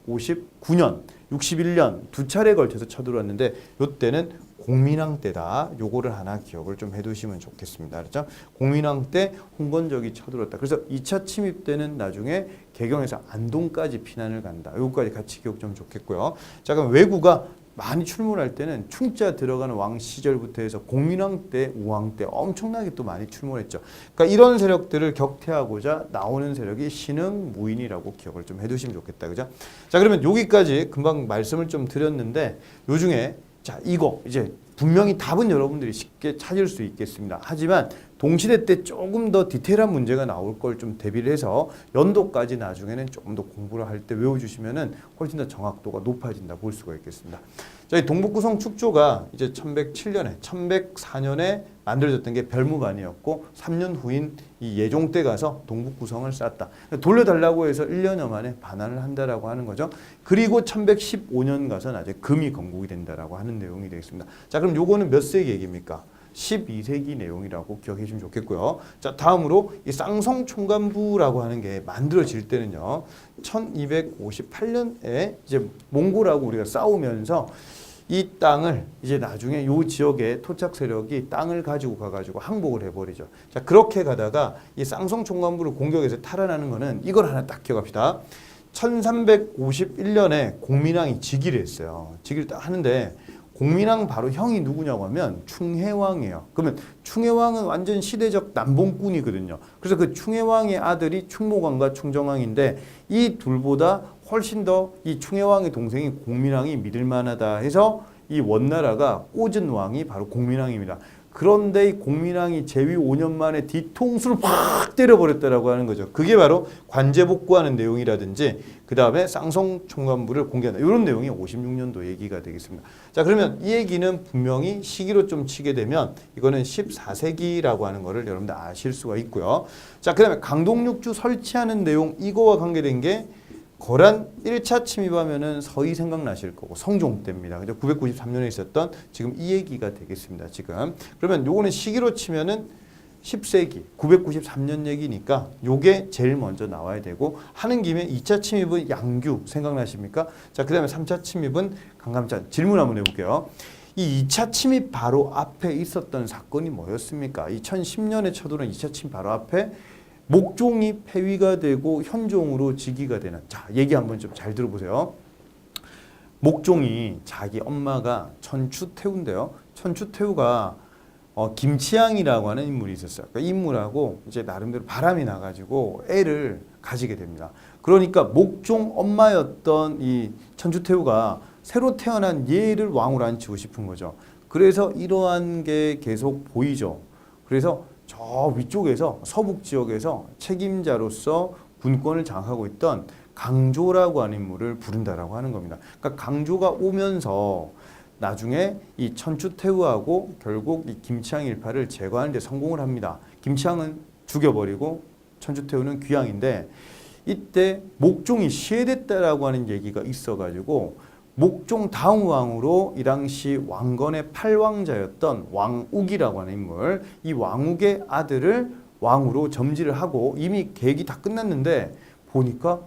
1359년, 61년 두 차례 걸쳐서 쳐들어왔는데 요때는 공민왕 때다. 요거를 하나 기억을 좀 해두시면 좋겠습니다. 그렇죠? 공민왕 때 홍건적이 쳐들어왔다. 그래서 2차 침입 때는 나중에 개경에서 안동까지 피난을 간다. 요거까지 같이 기억 좀 좋겠고요. 자, 그럼 왜구가 많이 출몰할 때는 충자 들어가는 왕 시절부터 해서 공민왕 때, 우왕 때 엄청나게 또 많이 출몰했죠. 그러니까 이런 세력들을 격퇴하고자 나오는 세력이 신흥, 무인이라고 기억을 좀 해두시면 좋겠다. 그죠? 자, 그러면 여기까지 금방 말씀을 좀 드렸는데 요 중에 자, 이거 이제 분명히 답은 여러분들이 쉽게 찾을 수 있겠습니다. 하지만 동시대 때 조금 더 디테일한 문제가 나올 걸 좀 대비를 해서 연도까지 나중에는 조금 더 공부를 할 때 외워주시면은 훨씬 더 정확도가 높아진다 볼 수가 있겠습니다. 자, 이 동북구성 축조가 이제 1107년에 1104년에 만들어졌던 게 별무반이었고 3년 후인 이 예종 때 가서 동북구성을 쌓았다. 돌려달라고 해서 1년여 만에 반환을 한다라고 하는 거죠. 그리고 1115년 가서 나중에 금이 건국이 된다라고 하는 내용이 되겠습니다. 자, 그럼 요거는 몇 세기 얘기입니까? 12세기 내용이라고 기억해 주시면 좋겠고요. 자, 다음으로 이 쌍성총관부라고 하는 게 만들어질 때는요. 1258년에 이제 몽골하고 우리가 싸우면서 이 땅을 이제 나중에 요 지역의 토착 세력이 땅을 가지고 가가지고 항복을 해버리죠. 자, 그렇게 가다가 이 쌍성총관부를 공격해서 탈환하는 거는 이걸 하나 딱 기억합시다. 1351년에 공민왕이 즉위를 했어요. 즉위를 딱 하는데 공민왕 바로 형이 누구냐고 하면 충혜왕이에요. 그러면 충혜왕은 완전 시대적 남봉꾼이거든요. 그래서 그 충혜왕의 아들이 충모광과 충정왕인데 이 둘보다 훨씬 더 이 충혜왕의 동생이 공민왕이 믿을 만하다 해서 이 원나라가 꽂은 왕이 바로 공민왕입니다. 그런데 이 공민왕이 재위 5년 만에 뒤통수를 팍 때려버렸다라고 하는 거죠. 그게 바로 관제복구하는 내용이라든지 그 다음에 쌍성총관부를 공개한다. 이런 내용이 56년도 얘기가 되겠습니다. 자, 그러면 이 얘기는 분명히 시기로 좀 치게 되면 이거는 14세기라고 하는 거를 여러분들 아실 수가 있고요. 자, 그 다음에 강동육주 설치하는 내용 이거와 관계된 게 거란 1차 침입하면은 서희 생각나실 거고 성종 때입니다. 그죠? 993년에 있었던 지금 이 얘기가 되겠습니다. 지금. 그러면 요거는 시기로 치면은 10세기 993년 얘기니까 요게 제일 먼저 나와야 되고 하는 김에 2차 침입은 양규 생각나십니까? 자, 그다음에 3차 침입은 강감찬. 질문 한번 해볼게요. 이 2차 침입 바로 앞에 있었던 사건이 뭐였습니까? 2010년에 쳐들어온 2차 침입 바로 앞에 목종이 폐위가 되고 현종으로 즉위가 되는. 자, 얘기 한번 좀 잘 들어보세요. 목종이 자기 엄마가 천추태우인데요. 천추태우가 김치양이라고 하는 인물이 있었어요. 그 인물하고 이제 나름대로 바람이 나가지고 애를 가지게 됩니다. 그러니까 목종 엄마였던 이 천추태우가 새로 태어난 얘를 왕으로 앉히고 싶은 거죠. 그래서 이러한 게 계속 보이죠. 그래서 저 위쪽에서 서북 지역에서 책임자로서 군권을 장악하고 있던 강조라고 하는 인물을 부른다라고 하는 겁니다. 그러니까 강조가 오면서 나중에 이 천추태우하고 결국 이 김치양 일파를 제거하는 데 성공을 합니다. 김치양은 죽여버리고 천추태우는 귀양인데 이때 목종이 시해됐다라고 하는 얘기가 있어가지고 목종 다음 왕으로 이 당시 왕건의 8왕자였던 왕욱이라고 하는 인물, 이 왕욱의 아들을 왕으로 점지를 하고 이미 계획이 다 끝났는데 보니까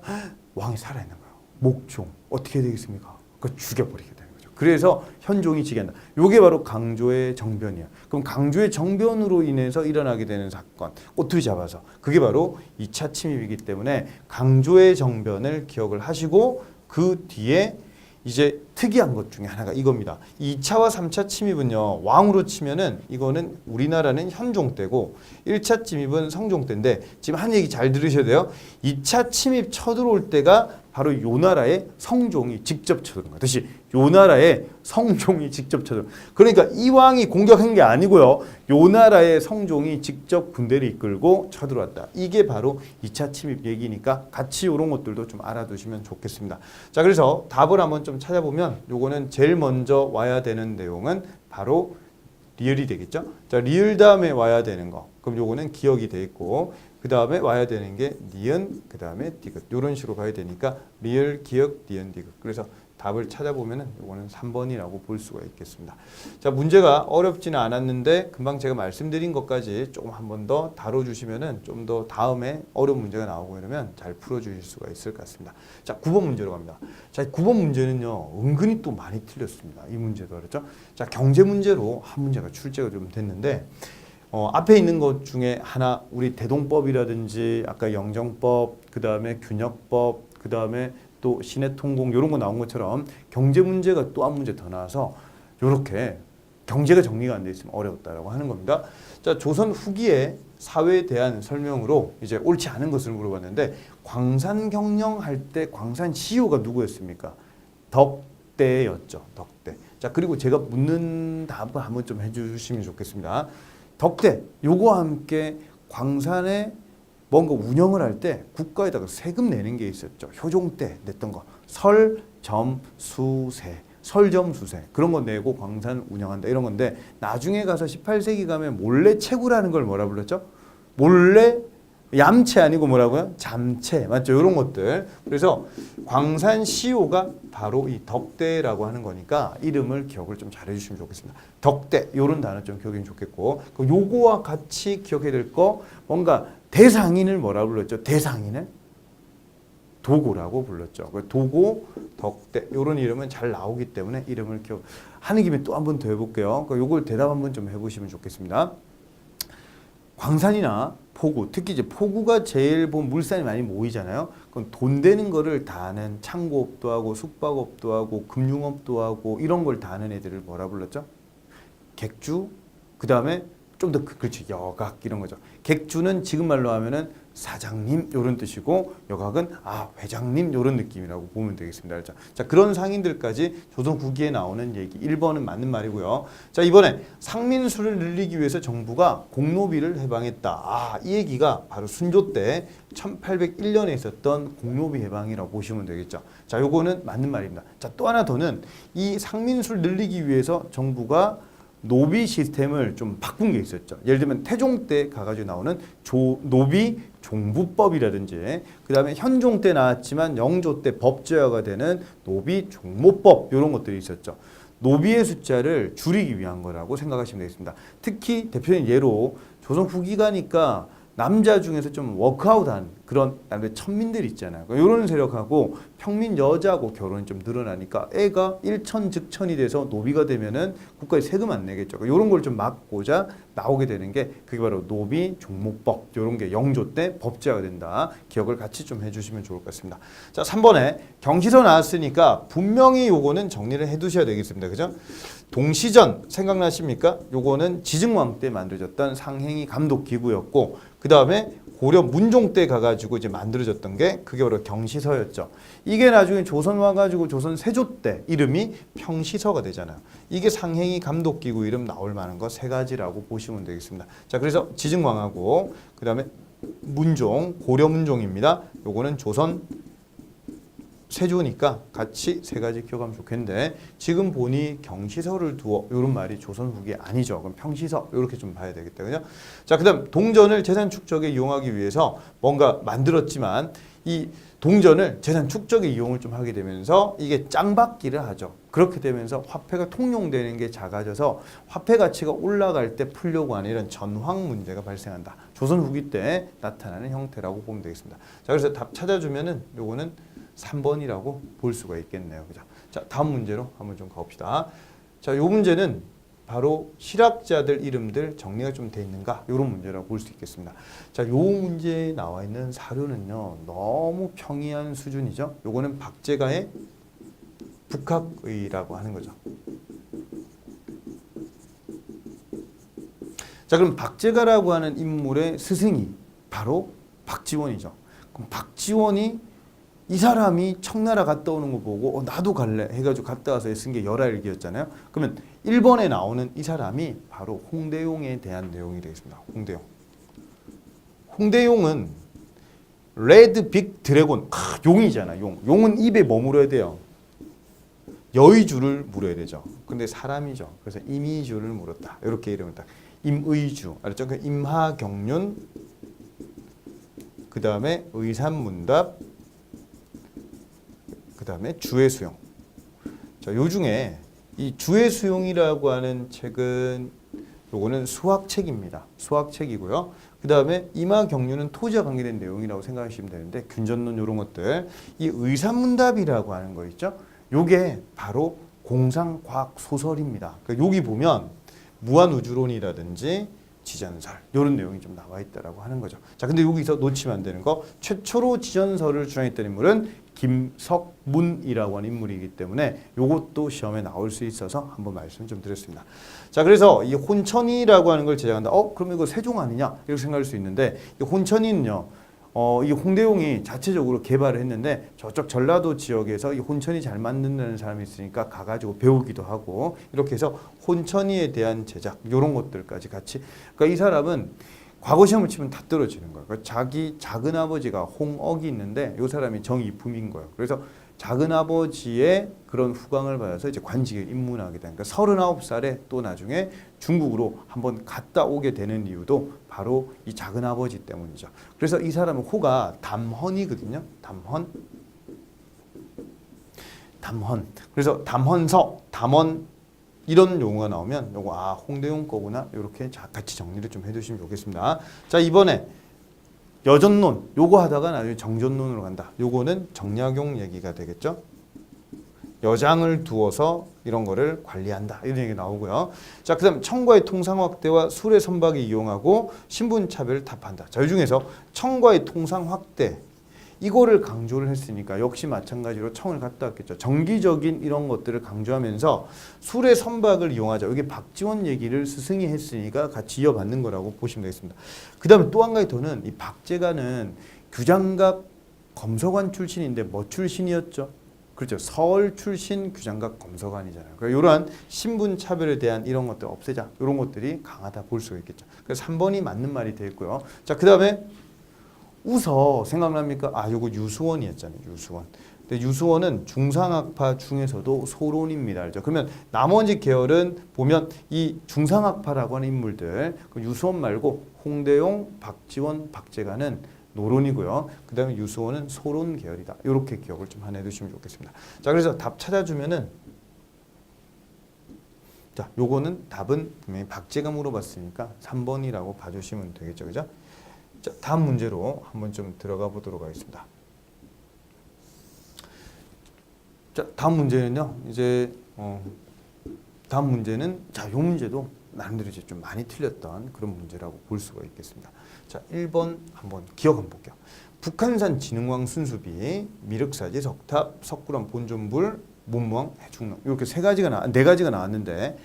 왕이 살아있는 거예요. 목종 어떻게 되겠습니까? 그 죽여버리게 되는 거죠. 그래서 현종이 즉위한다. 이게 바로 강조의 정변이에요. 그럼 강조의 정변으로 인해서 일어나게 되는 사건, 꼬투리 잡아서 그게 바로 2차 침입이기 때문에 강조의 정변을 기억을 하시고 그 뒤에 이제 특이한 것 중에 하나가 이겁니다. 2차와 3차 침입은요. 왕으로 치면은 이거는 우리나라는 현종 때고 1차 침입은 성종 때인데 지금 한 얘기 잘 들으셔야 돼요. 2차 침입 쳐들어올 때가 바로 요 나라의 성종이 직접 쳐들어온 거예요. 다시 요 나라의 성종이 직접 쳐들어온 거예요. 그러니까 이 왕이 공격한 게 아니고요. 요 나라의 성종이 직접 군대를 이끌고 쳐들어왔다. 이게 바로 2차 침입 얘기니까 같이 이런 것들도 좀 알아두시면 좋겠습니다. 자, 그래서 답을 한번 좀 찾아보면 요거는 제일 먼저 와야 되는 내용은 바로 리을이 되겠죠. 자, 리을 다음에 와야 되는 거. 그럼 요거는 기억이 돼 있고 그 다음에 와야 되는 게 니은, 그 다음에 디귿. 이런 식으로 가야 되니까 리을, 기억, 니은, 디귿. 그래서 답을 찾아보면은 이거는 3번이라고 볼 수가 있겠습니다. 자, 문제가 어렵지는 않았는데 금방 제가 말씀드린 것까지 조금 한 번 더 다뤄주시면은 좀 더 다음에 어려운 문제가 나오고 이러면 잘 풀어주실 수가 있을 것 같습니다. 자, 9번 문제로 갑니다. 자, 9번 문제는요, 은근히 또 많이 틀렸습니다. 이 문제도 그렇죠. 자, 경제 문제로 한 문제가 출제가 좀 됐는데, 앞에 있는 것 중에 하나, 우리 대동법이라든지 아까 영정법, 그 다음에 균역법, 그 다음에 또 시내통공 이런 거 나온 것처럼 경제 문제가 또 한 문제 더 나와서 이렇게 경제가 정리가 안 돼 있으면 어려웠다라고 하는 겁니다. 자, 조선 후기의 사회에 대한 설명으로 이제 옳지 않은 것을 물어봤는데 광산 경영할 때 광산 CEO가 누구였습니까? 덕대였죠. 덕대. 자, 그리고 제가 묻는 답을 한번 좀 해주시면 좋겠습니다. 덕대 요거와 함께 광산에 뭔가 운영을 할 때 국가에다가 세금 내는 게 있었죠. 효종 때 냈던 거. 설점수세. 설점수세. 그런 거 내고 광산 운영한다. 이런 건데 나중에 가서 18세기 가면 몰래 채굴하는 걸 뭐라 불렀죠? 몰래 얌체 아니고 뭐라고요? 잠체. 맞죠? 이런 것들. 그래서 광산시효가 바로 이 덕대라고 하는 거니까 이름을 기억을 좀 잘해 주시면 좋겠습니다. 덕대. 이런 단어 좀 기억이 좋겠고. 요거와 같이 기억해야 될 거 뭔가 대상인을 뭐라 불렀죠? 대상인을 도고라고 불렀죠. 도고, 덕대 이런 이름은 잘 나오기 때문에 이름을 기억하는 김에 또 한 번 더 해볼게요. 요걸 대답 한번 좀 해보시면 좋겠습니다. 광산이나 포구, 특히 이제 포구가 제일 보면 물산이 많이 모이잖아요. 그럼 돈 되는 거를 다 하는 창고업도 하고 숙박업도 하고 금융업도 하고 이런 걸 다 하는 애들을 뭐라 불렀죠? 객주, 그 다음에 좀 더 그렇지 여각 이런 거죠. 객주는 지금 말로 하면은 사장님 이런 뜻이고 여각은 회장님 이런 느낌이라고 보면 되겠습니다. 그렇죠? 자, 그런 상인들까지 조선 후기에 나오는 얘기 1번은 맞는 말이고요. 자, 이번에 상민수를 늘리기 위해서 정부가 공노비를 해방했다. 이 얘기가 바로 순조 때 1801년에 있었던 공노비 해방이라고 보시면 되겠죠. 자, 요거는 맞는 말입니다. 자, 또 하나 더는 이 상민수를 늘리기 위해서 정부가 노비 시스템을 좀 바꾼 게 있었죠. 예를 들면 태종 때 가가지고 나오는 노비 종부법이라든지 그 다음에 현종 때 나왔지만 영조 때 법제화가 되는 노비 종모법 이런 것들이 있었죠. 노비의 숫자를 줄이기 위한 거라고 생각하시면 되겠습니다. 특히 대표적인 예로 조선 후기가니까 남자 중에서 좀 워크아웃한 그런 천민들 있잖아요. 이런 세력하고 평민 여자하고 결혼이 좀 늘어나니까 애가 일천즉천이 돼서 노비가 되면은 국가에 세금 안 내겠죠. 이런 걸 좀 막고자 나오게 되는 게 그게 바로 노비 종목법 이런 게 영조 때 법제화가 된다. 기억을 같이 좀 해주시면 좋을 것 같습니다. 자, 3번에 경시서 나왔으니까 분명히 요거는 정리를 해두셔야 되겠습니다. 그죠? 동시전 생각나십니까? 요거는 지증왕 때 만들어졌던 상행위 감독기구였고 그 다음에 고려 문종 때 가가지고 이제 만들어졌던 게 그게 바로 경시서였죠. 이게 나중에 조선 와가지고 조선 세조 때 이름이 평시서가 되잖아요. 이게 상행위 감독기구 이름 나올 만한 거 세 가지라고 보시면 되겠습니다. 자, 그래서 지증왕하고 그 다음에 문종, 고려 문종입니다. 요거는 조선 세조니까 같이 세 가지 기억하면 좋겠는데 지금 보니 경시서를 두어 이런 말이 조선 후기 아니죠. 그럼 평시서 이렇게 좀 봐야 되겠다. 그죠? 자, 그다음 동전을 재산 축적에 이용하기 위해서 뭔가 만들었지만 이 동전을 재산 축적에 이용을 좀 하게 되면서 이게 짱박기를 하죠. 그렇게 되면서 화폐가 통용되는 게 작아져서 화폐 가치가 올라갈 때 풀려고 하는 이런 전황 문제가 발생한다. 조선 후기 때 나타나는 형태라고 보면 되겠습니다. 자, 그래서 답 찾아주면은 요거는 3번이라고 볼 수가 있겠네요. 그죠? 자, 다음 문제로 한번 좀 가봅시다. 자, 요 문제는 바로 실학자들 이름들 정리가 좀 돼 있는가? 이런 문제라고 볼 수 있겠습니다. 자, 요 문제에 나와 있는 사료는요, 너무 평이한 수준이죠. 요거는 박제가의 북학의라고 하는 거죠. 자, 그럼 박제가라고 하는 인물의 스승이 바로 박지원이죠. 그럼 박지원이 이 사람이 청나라 갔다 오는 거 보고 나도 갈래 해가지고 갔다 와서 쓴 게 열하일기였잖아요. 그러면 1번에 나오는 이 사람이 바로 홍대용에 대한 내용이 되겠습니다. 홍대용. 홍대용은 레드 빅 드래곤, 용이잖아. 용은 입에 뭐 물어야 돼요? 여의주를 물어야 되죠. 근데 사람이죠. 그래서 임의주를 물었다. 이렇게 이름을 딱. 임의주. 알았죠? 임하경륜, 그 다음에 의산문답, 그 다음에 주의수용. 자, 요 중에 이 주의수용이라고 하는 책은 요거는 수학책입니다. 수학책이고요. 그 다음에 임하경륜은 토지와 관계된 내용이라고 생각하시면 되는데 균전론 이런 것들. 이 의산문답이라고 하는 거 있죠. 요게 바로 공상과학 소설입니다. 그러니까 여기 보면 무한우주론이라든지 지전설 이런 내용이 좀 나와 있다라고 하는 거죠. 자, 근데 여기서 놓치면 안 되는 거 최초로 지전설을 주장했던 인물은 김석문이라고 하는 인물이기 때문에 이것도 시험에 나올 수 있어서 한번 말씀 좀 드렸습니다. 자, 그래서 이 혼천이라고 하는 걸 제작한다. 그러면 이거 세종 아니냐 이렇게 생각할 수 있는데 이 혼천이는요 이 홍대용이 자체적으로 개발을 했는데 저쪽 전라도 지역에서 이 혼천이 잘 만든다는 사람이 있으니까 가가지고 배우기도 하고 이렇게 해서 혼천이에 대한 제작 이런 것들까지 같이 그러니까 이 사람은 과거 시험을 치면 다 떨어지는 거예요. 그러니까 자기 작은 아버지가 홍억이 있는데 이 사람이 정이품인 거예요. 그래서 작은 아버지의 그런 후광을 받아서 이제 관직에 입문하게 되니까 39살에 또 나중에 중국으로 한번 갔다 오게 되는 이유도 바로 이 작은 아버지 때문이죠. 그래서 이 사람은 호가 담헌이거든요. 담헌. 그래서 담헌서, 담헌 이런 용어가 나오면 요거 홍대용 거구나 이렇게 같이 정리를 좀 해두시면 좋겠습니다. 자 이번에 여전론 요거 하다가 나중에 정전론으로 간다. 요거는 정약용 얘기가 되겠죠. 여장을 두어서 이런 거를 관리한다. 이런 얘기 나오고요. 자, 그다음 청과의 통상 확대와 술의 선박을 이용하고 신분 차별을 타파한다. 자, 이 중에서 청과의 통상 확대 이거를 강조를 했으니까 역시 마찬가지로 청을 갖다 왔겠죠. 정기적인 이런 것들을 강조하면서 술의 선박을 이용하자. 이게 박지원 얘기를 스승이 했으니까 같이 이어받는 거라고 보시면 되겠습니다. 그 다음에 또 한 가지 더는 이 박제가는 규장각 검서관 출신인데 뭐 출신이었죠? 그렇죠. 서울 출신 규장각 검서관이잖아요. 그러니까 이러한 신분 차별에 대한 이런 것들 없애자. 이런 것들이 강하다 볼 수가 있겠죠. 그래서 3번이 맞는 말이 되겠고요. 자, 그 다음에 우서 생각납니까? 요거 유수원이었잖아요. 유수원. 근데 유수원은 중상학파 중에서도 소론입니다. 알죠? 그러면 나머지 계열은 보면 이 중상학파라고 하는 인물들, 그 유수원 말고 홍대용, 박지원, 박제가는 노론이고요. 그 다음에 유수원은 소론 계열이다. 이렇게 기억을 좀 하나 해두시면 좋겠습니다. 자, 그래서 답 찾아주면은 자, 요거는 답은 분명히 박제가 물어봤으니까 3번이라고 봐주시면 되겠죠. 그죠? 자, 다음 문제로 한번 좀 들어가 보도록 하겠습니다. 자, 다음 문제는요. 이제 다음 문제는 자, 요 문제도 나름대로 이제 좀 많이 틀렸던 그런 문제라고 볼 수가 있겠습니다. 자, 1번 한번 기억 한번 볼게요. 북한산 진흥왕 순수비, 미륵사지 석탑, 석굴암 본존불, 문무왕 해충릉 이렇게 네 가지가 나왔는데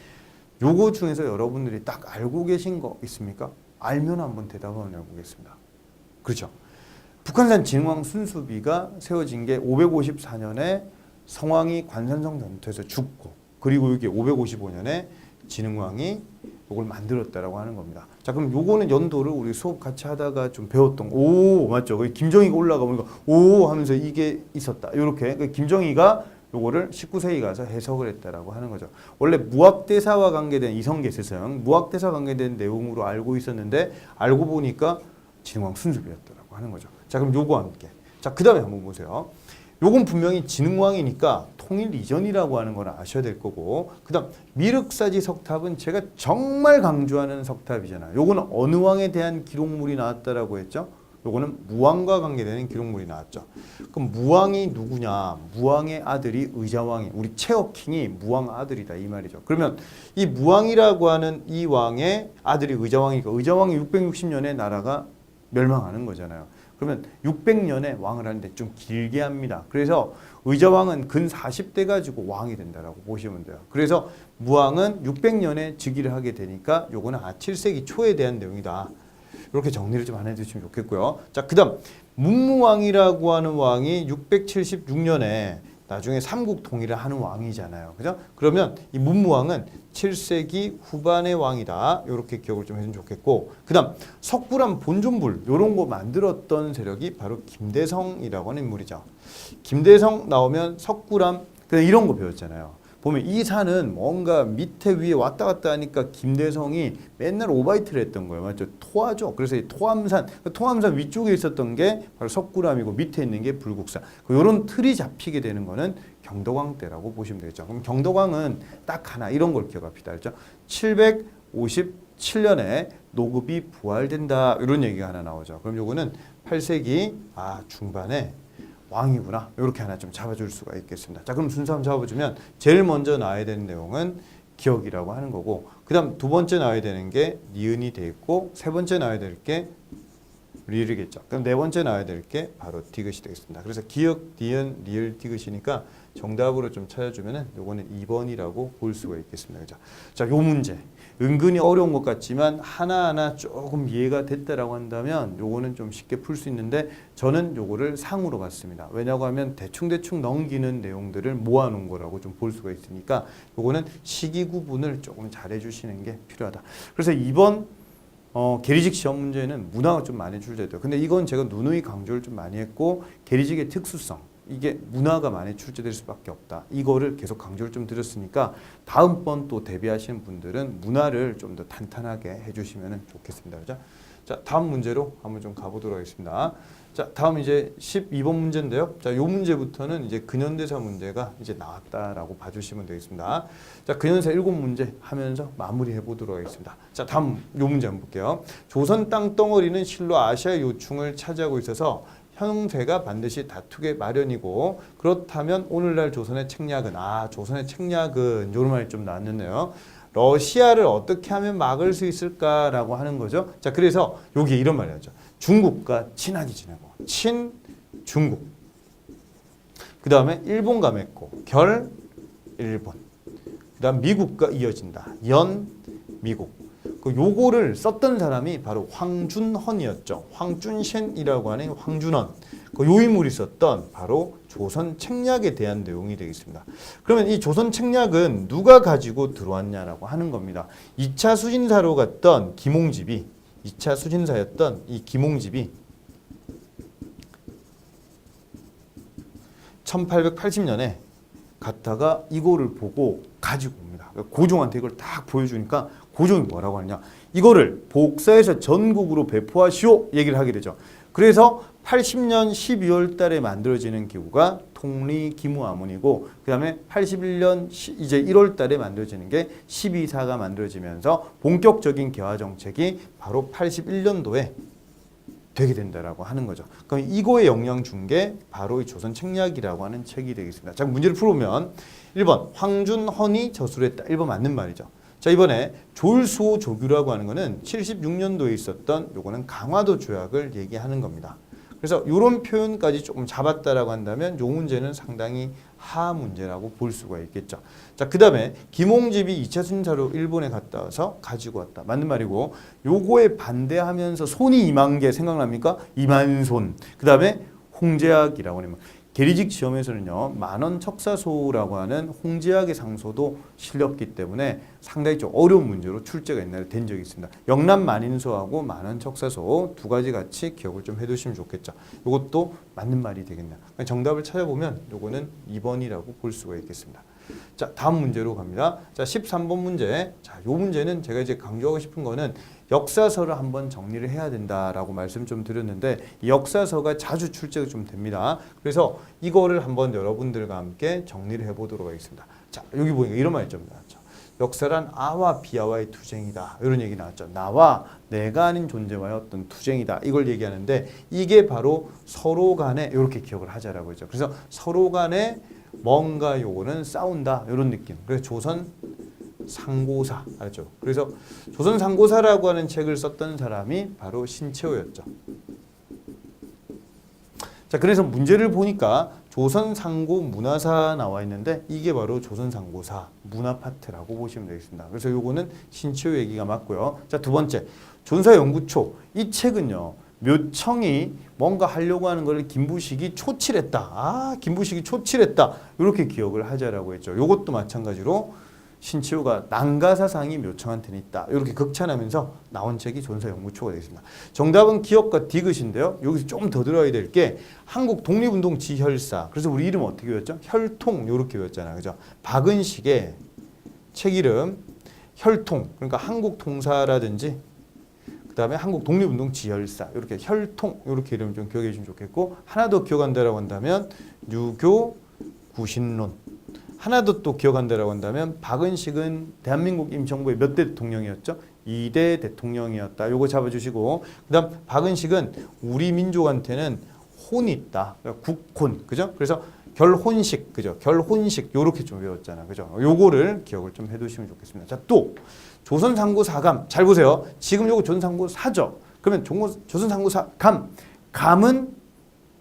요거 중에서 여러분들이 딱 알고 계신 거 있습니까? 알면 한번 대답을 해보겠습니다. 그렇죠. 북한산 진흥왕 순수비가 세워진 게 554년에 성왕이 관산성 전투에서 죽고 그리고 이게 555년에 진흥왕이 이걸 만들었다라고 하는 겁니다. 자, 그럼 요거는 연도를 우리 수업 같이 하다가 좀 배웠던 오 맞죠? 김정희가 올라가 보니까 오 하면서 이게 있었다. 이렇게 김정희가 요거를 19세기 가서 해석을 했다라고 하는 거죠. 원래 무학대사와 관계된 이성계 스승, 무학대사와 관계된 내용으로 알고 있었는데 알고 보니까 진흥왕 순수비였다라고 하는 거죠. 자, 그럼 요거와 함께. 자, 그 다음에 한번 보세요. 요건 분명히 진흥왕이니까 통일 이전이라고 하는 걸 아셔야 될 거고 그 다음 미륵사지 석탑은 제가 정말 강조하는 석탑이잖아요. 요거는 어느 왕에 대한 기록물이 나왔다라고 했죠? 요거는 무왕과 관계되는 기록물이 나왔죠. 그럼 무왕이 누구냐? 무왕의 아들이 의자왕이 우리 체어킹이 무왕 아들이다 이 말이죠. 그러면 이 무왕이라고 하는 이 왕의 아들이 의자왕이니까 의자왕이 660년에 나라가 멸망하는 거잖아요. 그러면 600년에 왕을 하는데 좀 길게 합니다. 그래서 의자왕은 근 40대 가지고 왕이 된다라고 보시면 돼요. 그래서 무왕은 600년에 즉위를 하게 되니까 요거는 7세기 초에 대한 내용이다. 이렇게 정리를 좀 하나 해주시면 좋겠고요. 자, 그 다음 문무왕이라고 하는 왕이 676년에 나중에 삼국 통일을 하는 왕이잖아요. 그죠? 그러면 이 문무왕은 7세기 후반의 왕이다. 이렇게 기억을 좀 해주면 좋겠고 그 다음 석굴암 본존불 이런 거 만들었던 세력이 바로 김대성이라고 하는 인물이죠. 김대성 나오면 석굴암 이런 거 배웠잖아요. 보면 이 산은 뭔가 밑에 위에 왔다 갔다 하니까 김대성이 맨날 오바이트를 했던 거예요. 맞죠? 토하죠. 그래서 이 토암산 위쪽에 있었던 게 바로 석굴암이고 밑에 있는 게 불국사. 이런 틀이 잡히게 되는 거는 경덕왕 때라고 보시면 되겠죠. 그럼 경덕왕은 딱 하나 이런 걸 기억합시다. 그렇죠? 757년에 노급이 부활된다. 이런 얘기가 하나 나오죠. 그럼 요거는 8세기 중반에 왕이구나. 이렇게 하나 좀 잡아줄 수가 있겠습니다. 자, 그럼 순서 한번 잡아주면 제일 먼저 나와야 되는 내용은 기억이라고 하는 거고 그 다음 두 번째 나와야 되는 게 니은이 돼 있고 세 번째 나와야 될 게 리을이겠죠. 그럼 네 번째 나와야 될 게 바로 디귿이 되겠습니다. 그래서 기억, 니은, 리을, 디귿이니까 정답으로 좀 찾아주면은 요거는 2번이라고 볼 수가 있겠습니다. 그죠? 자, 요 문제. 은근히 어려운 것 같지만 하나하나 조금 이해가 됐다라고 한다면 요거는 좀 쉽게 풀 수 있는데 저는 요거를 상으로 봤습니다. 왜냐고 하면 대충대충 넘기는 내용들을 모아놓은 거라고 좀 볼 수가 있으니까 요거는 시기 구분을 조금 잘 해주시는 게 필요하다. 그래서 이번 계리직 시험 문제는 문화가 좀 많이 출제돼요. 근데 이건 제가 누누이 강조를 좀 많이 했고 계리직의 특수성 이게 문화가 많이 출제될 수밖에 없다. 이거를 계속 강조를 좀 드렸으니까 다음번 또 대비하시는 분들은 문화를 좀 더 탄탄하게 해주시면 좋겠습니다. 그죠? 자, 다음 문제로 한번 좀 가보도록 하겠습니다. 자, 다음 이제 12번 문제인데요. 자, 요 문제부터는 이제 근현대사 문제가 이제 나왔다라고 봐주시면 되겠습니다. 자, 근현대사 7문제 하면서 마무리해 보도록 하겠습니다. 자, 다음 요 문제 한번 볼게요. 조선 땅덩어리는 실로 아시아 요충을 차지하고 있어서 형세가 반드시 다투게 마련이고 그렇다면 오늘날 조선의 책략은 조선의 책략은 이런 말이 좀 나왔는데요. 러시아를 어떻게 하면 막을 수 있을까라고 하는 거죠. 자, 그래서 여기 이런 말이 나죠. 중국과 친하게 지내고 친중국 그 다음에 일본과 맺고 결일본 그 다음 미국과 이어진다. 연미국 요거를 썼던 사람이 바로 황준헌이었죠. 황준셴이라고 하는 황준헌. 요 인물이 썼던 바로 조선 책략에 대한 내용이 되겠습니다. 그러면 이 조선 책략은 누가 가지고 들어왔냐라고 하는 겁니다. 2차 수진사로 갔던 김홍집이 2차 수진사였던 이 김홍집이 1880년에 갔다가 이거를 보고 가지고 옵니다. 고종한테 이걸 딱 보여주니까 고종이 뭐라고 하느냐. 이거를 복사해서 전국으로 배포하시오 얘기를 하게 되죠. 그래서 80년 12월 달에 만들어지는 기구가 통리기무아문이고 그 다음에 81년 이제 1월 달에 만들어지는 게 12사가 만들어지면서 본격적인 개화 정책이 바로 81년도에 되게 된다라고 하는 거죠. 그럼 이거에 영향 준 게 바로 이 조선 책략이라고 하는 책이 되겠습니다. 자, 문제를 풀어보면 1번 황준헌이 저술했다. 1번 맞는 말이죠. 자, 이번에 졸수호 조규라고 하는 거는 76년도에 있었던 요거는 강화도 조약을 얘기하는 겁니다. 그래서 이런 표현까지 조금 잡았다라고 한다면 요 문제는 상당히 하 문제라고 볼 수가 있겠죠. 자, 그 다음에 김홍집이 2차 순사로 일본에 갔다 와서 가지고 왔다. 맞는 말이고 요거에 반대하면서 손이 2만 개 생각납니까? 2만손. 그 다음에 홍제학이라고 하는 계리직 시험에서는요. 만원 척사소라고 하는 홍제학의 상소도 실렸기 때문에 상당히 좀 어려운 문제로 출제가 옛날에 된 적이 있습니다. 영남 만인소하고 만원 척사소 두 가지 같이 기억을 좀 해두시면 좋겠죠. 이것도 맞는 말이 되겠네요. 정답을 찾아보면 요거는 2번이라고 볼 수가 있겠습니다. 자, 다음 문제로 갑니다. 자, 13번 문제. 자, 요 문제는 제가 이제 강조하고 싶은 거는 역사서를 한번 정리를 해야 된다라고 말씀 좀 드렸는데 이 역사서가 자주 출제가 좀 됩니다. 그래서 이거를 한번 여러분들과 함께 정리를 해보도록 하겠습니다. 자, 여기 보니까 이런 말이 좀 나왔죠. 역사란 아와 비아와의 투쟁이다. 이런 얘기 나왔죠. 나와 내가 아닌 존재와의 어떤 투쟁이다. 이걸 얘기하는데 이게 바로 서로 간에 이렇게 기억을 하자라고 했죠. 그래서 서로 간에 뭔가 요거는 싸운다. 이런 느낌. 그래서 조선 상고사 알죠? 그래서 조선 상고사라고 하는 책을 썼던 사람이 바로 신채호였죠. 자, 그래서 문제를 보니까 조선 상고 문화사 나와 있는데 이게 바로 조선 상고사 문화 파트라고 보시면 되겠습니다. 그래서 요거는 신채호 얘기가 맞고요. 자, 두 번째 존사 연구초. 이 책은요. 묘청이 뭔가 하려고 하는 걸 김부식이 초칠했다. 김부식이 초칠했다. 이렇게 기억을 하자라고 했죠. 요것도 마찬가지로 신치호가 난가사상이 묘청한테는 있다. 이렇게 극찬하면서 나온 책이 존사연구초가 되겠습니다. 정답은 기억과 디귿인데요. 여기서 좀 더 들어야 될 게 한국 독립운동 지혈사. 그래서 우리 이름 어떻게 외웠죠? 혈통 이렇게 외웠잖아요. 그죠? 박은식의 책 이름 혈통. 그러니까 한국통사라든지 그 다음에 한국 독립운동 지혈사 이렇게 혈통 이렇게 이름 좀 기억해 주시면 좋겠고 하나 더 기억한다라고 한다면 유교 구신론 하나 더 또 기억한다라고 한다면 박은식은 대한민국 임시정부의 몇 대 대통령이었죠? 2대 대통령이었다. 요거 잡아주시고 그 다음 박은식은 우리 민족한테는 혼이 있다. 그러니까 국혼 그죠? 그래서 결혼식 그죠? 결혼식 요렇게 좀 외웠잖아. 그죠? 요거를 기억을 좀 해두시면 좋겠습니다. 자, 또 조선상고사감 잘 보세요. 지금 요거 조선상고사죠. 그러면 조선상고사감 감은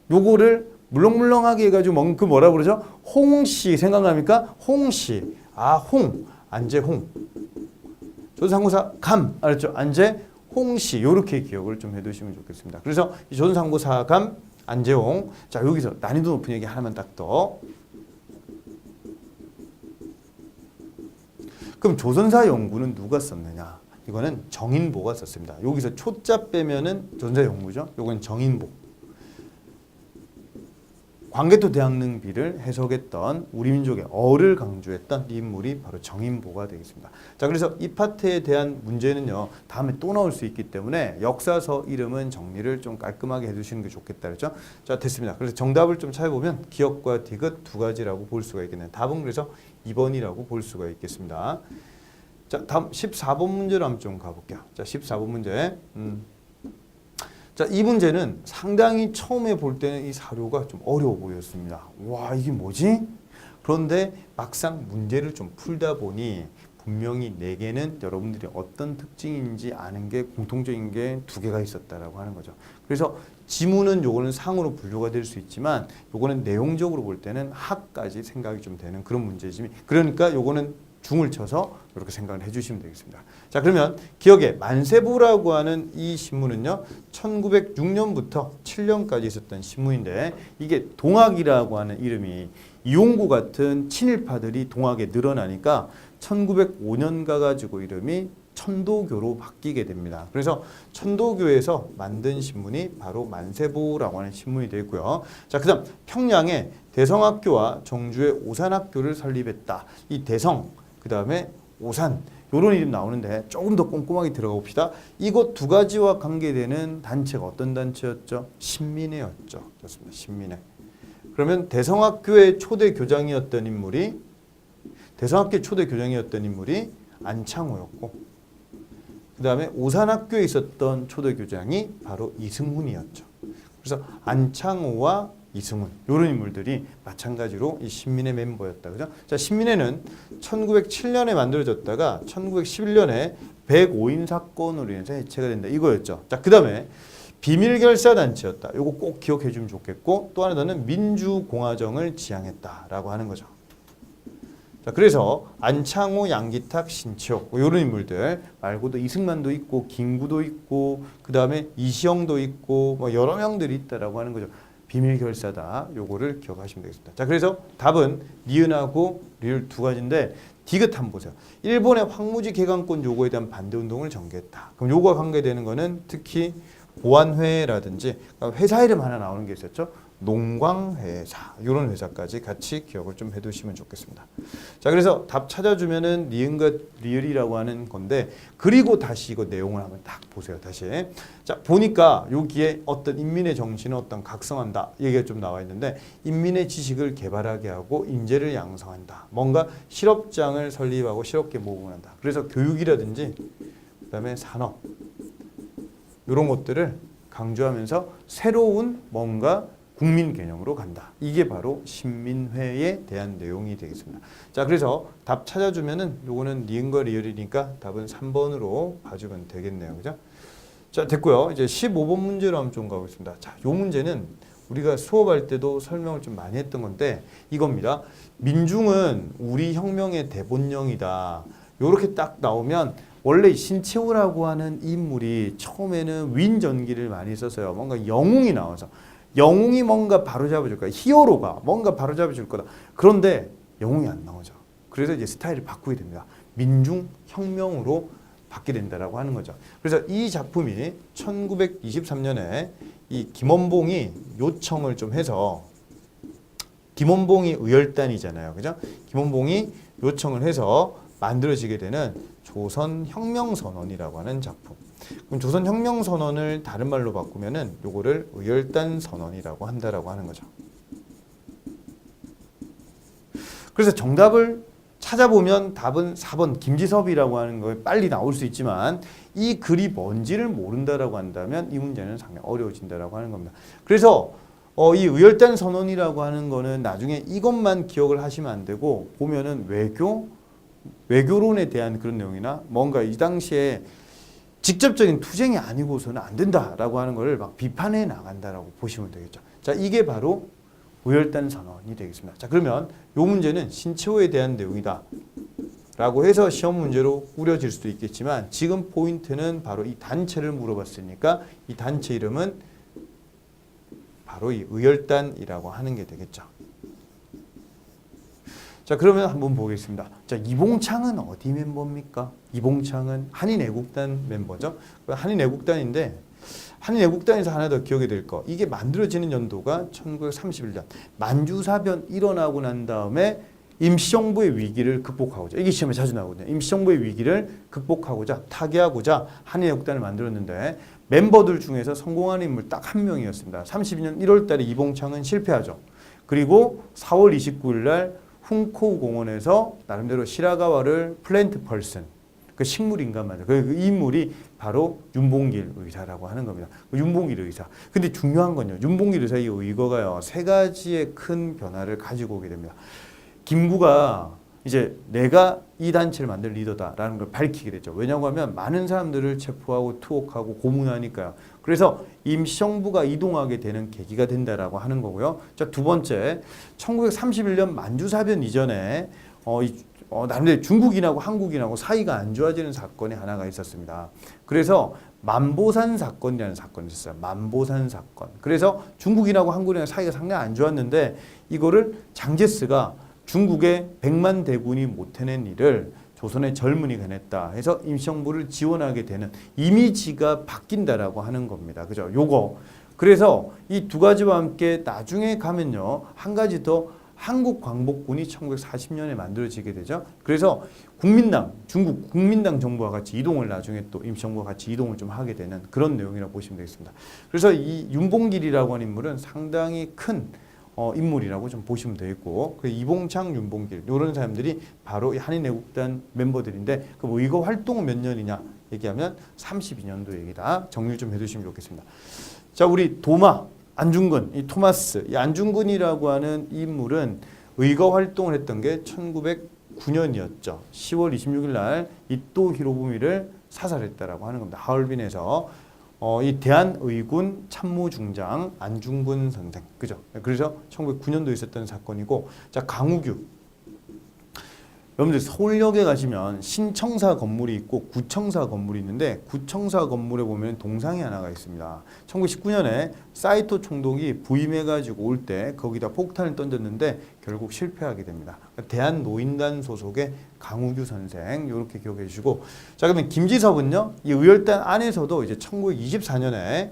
요거를 물렁물렁하게 해가지고 그 뭐라 그러죠? 홍씨 생각납니까? 홍씨. 홍 안재홍. 조선상고사 감 알았죠? 안재, 홍씨 요렇게 기억을 좀 해두시면 좋겠습니다. 그래서 이 조선상고사 감, 안재홍. 자 여기서 난이도 높은 얘기 하나만 딱 더. 그럼 조선사 연구는 누가 썼느냐? 이거는 정인보가 썼습니다. 여기서 초자 빼면은 조선사 연구죠. 요건 정인보. 광개토 대학능비를 해석했던 우리 민족의 어를 강조했던 이 인물이 바로 정인보가 되겠습니다. 자, 그래서 이 파트에 대한 문제는요, 다음에 또 나올 수 있기 때문에 역사서 이름은 정리를 좀 깔끔하게 해두시는 게 좋겠다, 그렇죠? 자, 됐습니다. 그래서 정답을 좀 찾아보면 기억과 디귿 두 가지라고 볼 수가 있겠네요. 답은 그래서 2번이라고 볼 수가 있겠습니다. 자, 다음 14번 문제로 한번 좀 가볼게요. 자, 14번 문제. 자, 이 문제는 상당히 처음에 볼 때는 이 사료가 좀 어려워 보였습니다. 와, 이게 뭐지? 그런데 막상 문제를 좀 풀다 보니 분명히 4개는 여러분들이 어떤 특징인지 아는 게 공통적인 게 2개가 있었다라고 하는 거죠. 그래서 지문은 요거는 상으로 분류가 될 수 있지만 요거는 내용적으로 볼 때는 하까지 생각이 좀 되는 그런 문제지. 그러니까 요거는 중을 쳐서 이렇게 생각을 해주시면 되겠습니다. 자, 그러면 기억에 만세부라고 하는 이 신문은요, 1906년부터 7년까지 있었던 신문인데 이게 동학이라고 하는 이름이 이용구 같은 친일파들이 동학에 늘어나니까 1905년 가가지고 이름이 천도교로 바뀌게 됩니다. 그래서 천도교에서 만든 신문이 바로 만세보라고 하는 신문이 되고요. 자, 그다음 평양에 대성학교와 정주의 오산학교를 설립했다. 이 대성 그 다음에 오산 요런 이름 나오는데 조금 더 꼼꼼하게 들어가 봅시다. 이것 2가지와 관계되는 단체가 어떤 단체였죠? 신민회였죠. 좋습니다. 신민회. 그러면 대성학교의 초대 교장이었던 인물이 안창호였고 그 다음에 오산학교에 있었던 초대 교장이 바로 이승훈이었죠. 그래서 안창호와 이승훈 이런 인물들이 마찬가지로 이 신민회 멤버였다. 그죠? 자, 신민회는 1907년에 만들어졌다가 1911년에 105인 사건으로 인해서 해체가 된다. 이거였죠. 자, 그다음에 비밀결사단체였다. 이거 꼭 기억해 주면 좋겠고 또 하나는 민주공화정을 지향했다라고 하는 거죠. 자, 그래서 안창호, 양기탁, 신치옥 이런 인물들 말고도 이승만도 있고 김구도 있고 그 다음에 이시영도 있고 뭐 여러 명들이 있다라고 하는 거죠. 비밀결사다. 요거를 기억하시면 되겠습니다. 자, 그래서 답은 니은하고 리을 2가지인데 디귿 한번 보세요. 일본의 황무지 개강권 요구에 대한 반대운동을 전개했다. 그럼 요거와 관계되는 거는 특히 보안회라든지 회사 이름 하나 나오는 게 있었죠. 농광회사 이런 회사까지 같이 기억을 좀 해두시면 좋겠습니다. 자, 그래서 답 찾아주면은 니은과 리을이라고 하는 건데 그리고 다시 이거 내용을 한번 딱 보세요. 다시 자 보니까 여기에 어떤 인민의 정신은 어떤 각성한다 얘기가 좀 나와 있는데 인민의 지식을 개발하게 하고 인재를 양성한다. 뭔가 실업장을 설립하고 실업계 모금을 한다. 그래서 교육이라든지 그다음에 산업 이런 것들을 강조하면서 새로운 뭔가 국민 개념으로 간다. 이게 바로 신민회에 대한 내용이 되겠습니다. 자, 그래서 답 찾아주면은 요거는 니은과 리을이니까 답은 3번으로 봐주면 되겠네요. 그죠? 자, 됐고요. 이제 15번 문제로 한번 좀 가보겠습니다. 자, 요 문제는 우리가 수업할 때도 설명을 좀 많이 했던 건데 이겁니다. 민중은 우리 혁명의 대본령이다. 요렇게 딱 나오면 원래 신채호라고 하는 인물이 처음에는 윈전기를 많이 써서요. 뭔가 영웅이 나와서 영웅이 뭔가 바로잡아줄 거야. 히어로가 뭔가 바로잡아줄 거다. 그런데 영웅이 안 나오죠. 그래서 이제 스타일을 바꾸게 됩니다. 민중혁명으로 받게 된다라고 하는 거죠. 그래서 이 작품이 1923년에 이 김원봉이 요청을 좀 해서 김원봉이 의열단이잖아요. 그죠? 김원봉이 요청을 해서 만들어지게 되는 조선혁명선언이라고 하는 작품. 그럼 조선혁명선언을 다른 말로 바꾸면은 요거를 의열단선언이라고 한다라고 하는 거죠. 그래서 정답을 찾아보면 답은 4번 김지섭이라고 하는 거에 빨리 나올 수 있지만 이 글이 뭔지를 모른다라고 한다면 이 문제는 상당히 어려워진다라고 하는 겁니다. 그래서 이 의열단선언이라고 하는 거는 나중에 이것만 기억을 하시면 안 되고 보면은 외교론에 대한 그런 내용이나 뭔가 이 당시에 직접적인 투쟁이 아니고서는 안 된다라고 하는 걸 막 비판해 나간다라고 보시면 되겠죠. 자, 이게 바로 의열단 선언이 되겠습니다. 자, 그러면 이 문제는 신채호에 대한 내용이다 라고 해서 시험 문제로 꾸려질 수도 있겠지만 지금 포인트는 바로 이 단체를 물어봤으니까 이 단체 이름은 바로 이 의열단이라고 하는 게 되겠죠. 자, 그러면 한번 보겠습니다. 자, 이봉창은 어디 멤버입니까? 이봉창은 한인애국단 멤버죠. 한인애국단인데 한인애국단에서 하나 더 기억이 될 거. 이게 만들어지는 연도가 1931년. 만주사변 일어나고 난 다음에 임시정부의 위기를 극복하고자, 이게 시험에 자주 나오거든요. 임시정부의 위기를 극복하고자, 타개하고자 한인애국단을 만들었는데 멤버들 중에서 성공한 인물 딱 한 명이었습니다. 32년 1월 달에 이봉창은 실패하죠. 그리고 4월 29일 날 훈코 공원에서 나름대로 시라가와를 플랜트 펄슨, 그 식물 인간 말이죠. 그 인물이 바로 윤봉길 의사라고 하는 겁니다. 윤봉길 의사. 근데 중요한 건요. 윤봉길 의사의 의거가요. 세 가지의 큰 변화를 가지고 오게 됩니다. 김구가 이제 내가 이 단체를 만들 리더다라는 걸 밝히게 되죠. 왜냐고 하면 많은 사람들을 체포하고 투옥하고 고문하니까요. 그래서 임시정부가 이동하게 되는 계기가 된다라고 하는 거고요. 자, 두 번째, 1931년 만주사변 이전에 나름대로 중국인하고 한국인하고 사이가 안 좋아지는 사건이 하나가 있었습니다. 그래서 만보산 사건이라는 사건이 있었어요. 만보산 사건. 그래서 중국인하고 한국인하고 사이가 상당히 안 좋았는데 이거를 장제스가 중국의 100만 대군이 못 해낸 일을 조선의 젊은이가 해냈다 해서 임시정부를 지원하게 되는 이미지가 바뀐다라고 하는 겁니다. 그죠? 요거. 그래서 이 두 가지와 함께 나중에 가면요. 한 가지 더 한국광복군이 1940년에 만들어지게 되죠. 그래서 국민당, 중국 국민당 정부와 같이 이동을 나중에 또 임시정부와 같이 이동을 좀 하게 되는 그런 내용이라고 보시면 되겠습니다. 그래서 이 윤봉길이라고 하는 인물은 상당히 큰 인물이라고 좀 보시면 되겠고, 그 이봉창, 윤봉길 이런 사람들이 바로 이 한인애국단 멤버들인데 그럼 이거 활동은 몇 년이냐 얘기하면 32년도 얘기다. 정리 좀 해두시면 좋겠습니다. 자, 우리 도마 안중근, 이 토마스, 이 안중근이라고 하는 인물은 의거 활동을 했던 게 1909년이었죠. 10월 26일 날 이토 히로부미를 사살했다라고 하는 겁니다. 하얼빈에서. 이 대한의군 참모중장 안중근 선생, 그죠? 그래서 1909년도에 있었던 사건이고, 자, 강우규. 여러분들 서울역에 가시면 신청사 건물이 있고 구청사 건물이 있는데 구청사 건물에 보면 동상이 하나가 있습니다. 1919년에 사이토 총독이 부임해가지고 올 때 거기다 폭탄을 던졌는데 결국 실패하게 됩니다. 대한노인단 소속의 강우규 선생 이렇게 기억해 주시고, 자, 그러면 김지섭은요, 이 의열단 안에서도 이제 1924년에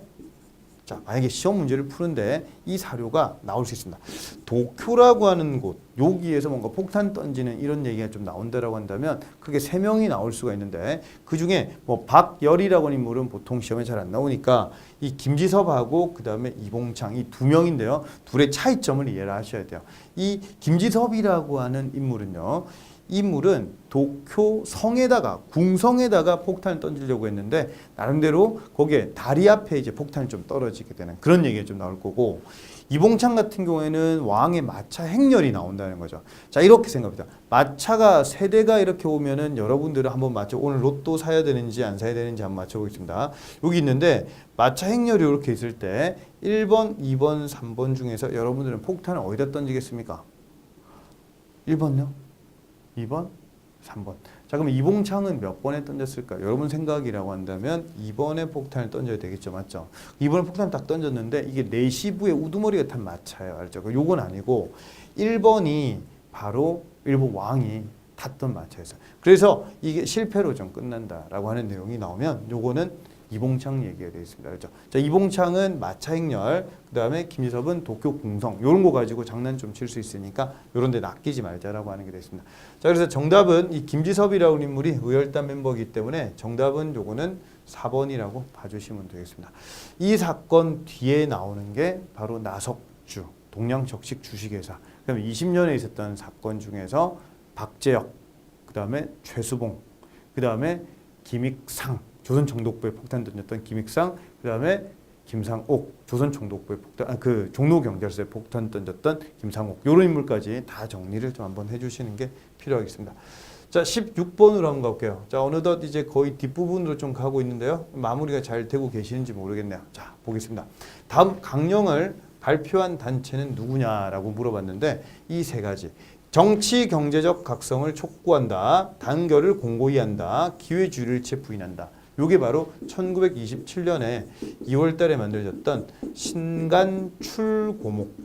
자, 만약에 시험 문제를 푸는데 이 사료가 나올 수 있습니다. 도쿄라고 하는 곳, 여기에서 뭔가 폭탄 던지는 이런 얘기가 좀 나온다라고 한다면 크게 3명이 나올 수가 있는데 그 중에 뭐 박열이라고 하는 인물은 보통 시험에 잘 안 나오니까 이 김지섭하고 그 다음에 이봉창 이 2명인데요. 둘의 차이점을 이해를 하셔야 돼요. 이 김지섭이라고 하는 인물은요. 인물은 도쿄 성에다가 궁성에다가 폭탄을 던지려고 했는데 나름대로 거기에 다리 앞에 이제 폭탄이 좀 떨어지게 되는 그런 얘기가 좀 나올 거고, 이봉창 같은 경우에는 왕의 마차 행렬이 나온다는 거죠. 자, 이렇게 생각합니다. 마차가 세대가 이렇게 오면은 여러분들은 한번 맞춰, 오늘 로또 사야 되는지 안 사야 되는지 한번 맞춰보겠습니다. 여기 있는데 마차 행렬이 이렇게 있을 때 1번, 2번, 3번 중에서 여러분들은 폭탄을 어디다 던지겠습니까? 1번요? 2번, 3번. 자, 그럼 이봉창은 몇 번에 던졌을까? 여러분 생각이라고 한다면 2번에 폭탄을 던져야 되겠죠, 맞죠? 2번에 폭탄을 딱 던졌는데 이게 내시부에 우두머리가 탄 마차예요, 알죠? 요건 아니고 1번이 바로 일본 왕이 탔던 마차였어요. 그래서 이게 실패로 좀 끝난다라고 하는 내용이 나오면 요거는 이봉창 얘기가 되어 있습니다. 그렇죠? 자, 이봉창은 마차 행렬, 그 다음에 김지섭은 도쿄 궁성, 요런 거 가지고 장난 좀 칠 수 있으니까 요런 데 낚이지 말자라고 하는 게 되어 있습니다. 자, 그래서 정답은 이 김지섭이라는 인물이 의열단 멤버이기 때문에 정답은 요거는 4번이라고 봐주시면 되겠습니다. 이 사건 뒤에 나오는 게 바로 나석주, 동양적식 주식회사. 그다음에 20년에 있었던 사건 중에서 박재혁, 그 다음에 최수봉, 그 다음에 김익상, 조선 총독부에 폭탄 던졌던 김익상, 그 다음에 김상옥, 조선 총독부에 폭탄, 그 종로경찰서에 폭탄 던졌던 김상옥, 이런 인물까지 다 정리를 좀 한번 해주시는 게 필요하겠습니다. 자, 16번으로 한번 가볼게요. 자, 어느덧 이제 거의 뒷부분으로 좀 가고 있는데요. 마무리가 잘 되고 계시는지 모르겠네요. 자, 보겠습니다. 다음 강령을 발표한 단체는 누구냐라고 물어봤는데 이 세 가지. 정치 경제적 각성을 촉구한다. 단결을 공고히 한다. 기회주의를 일체 부인한다. 요게 바로 1927년에 2월 달에 만들어졌던 신간출고목.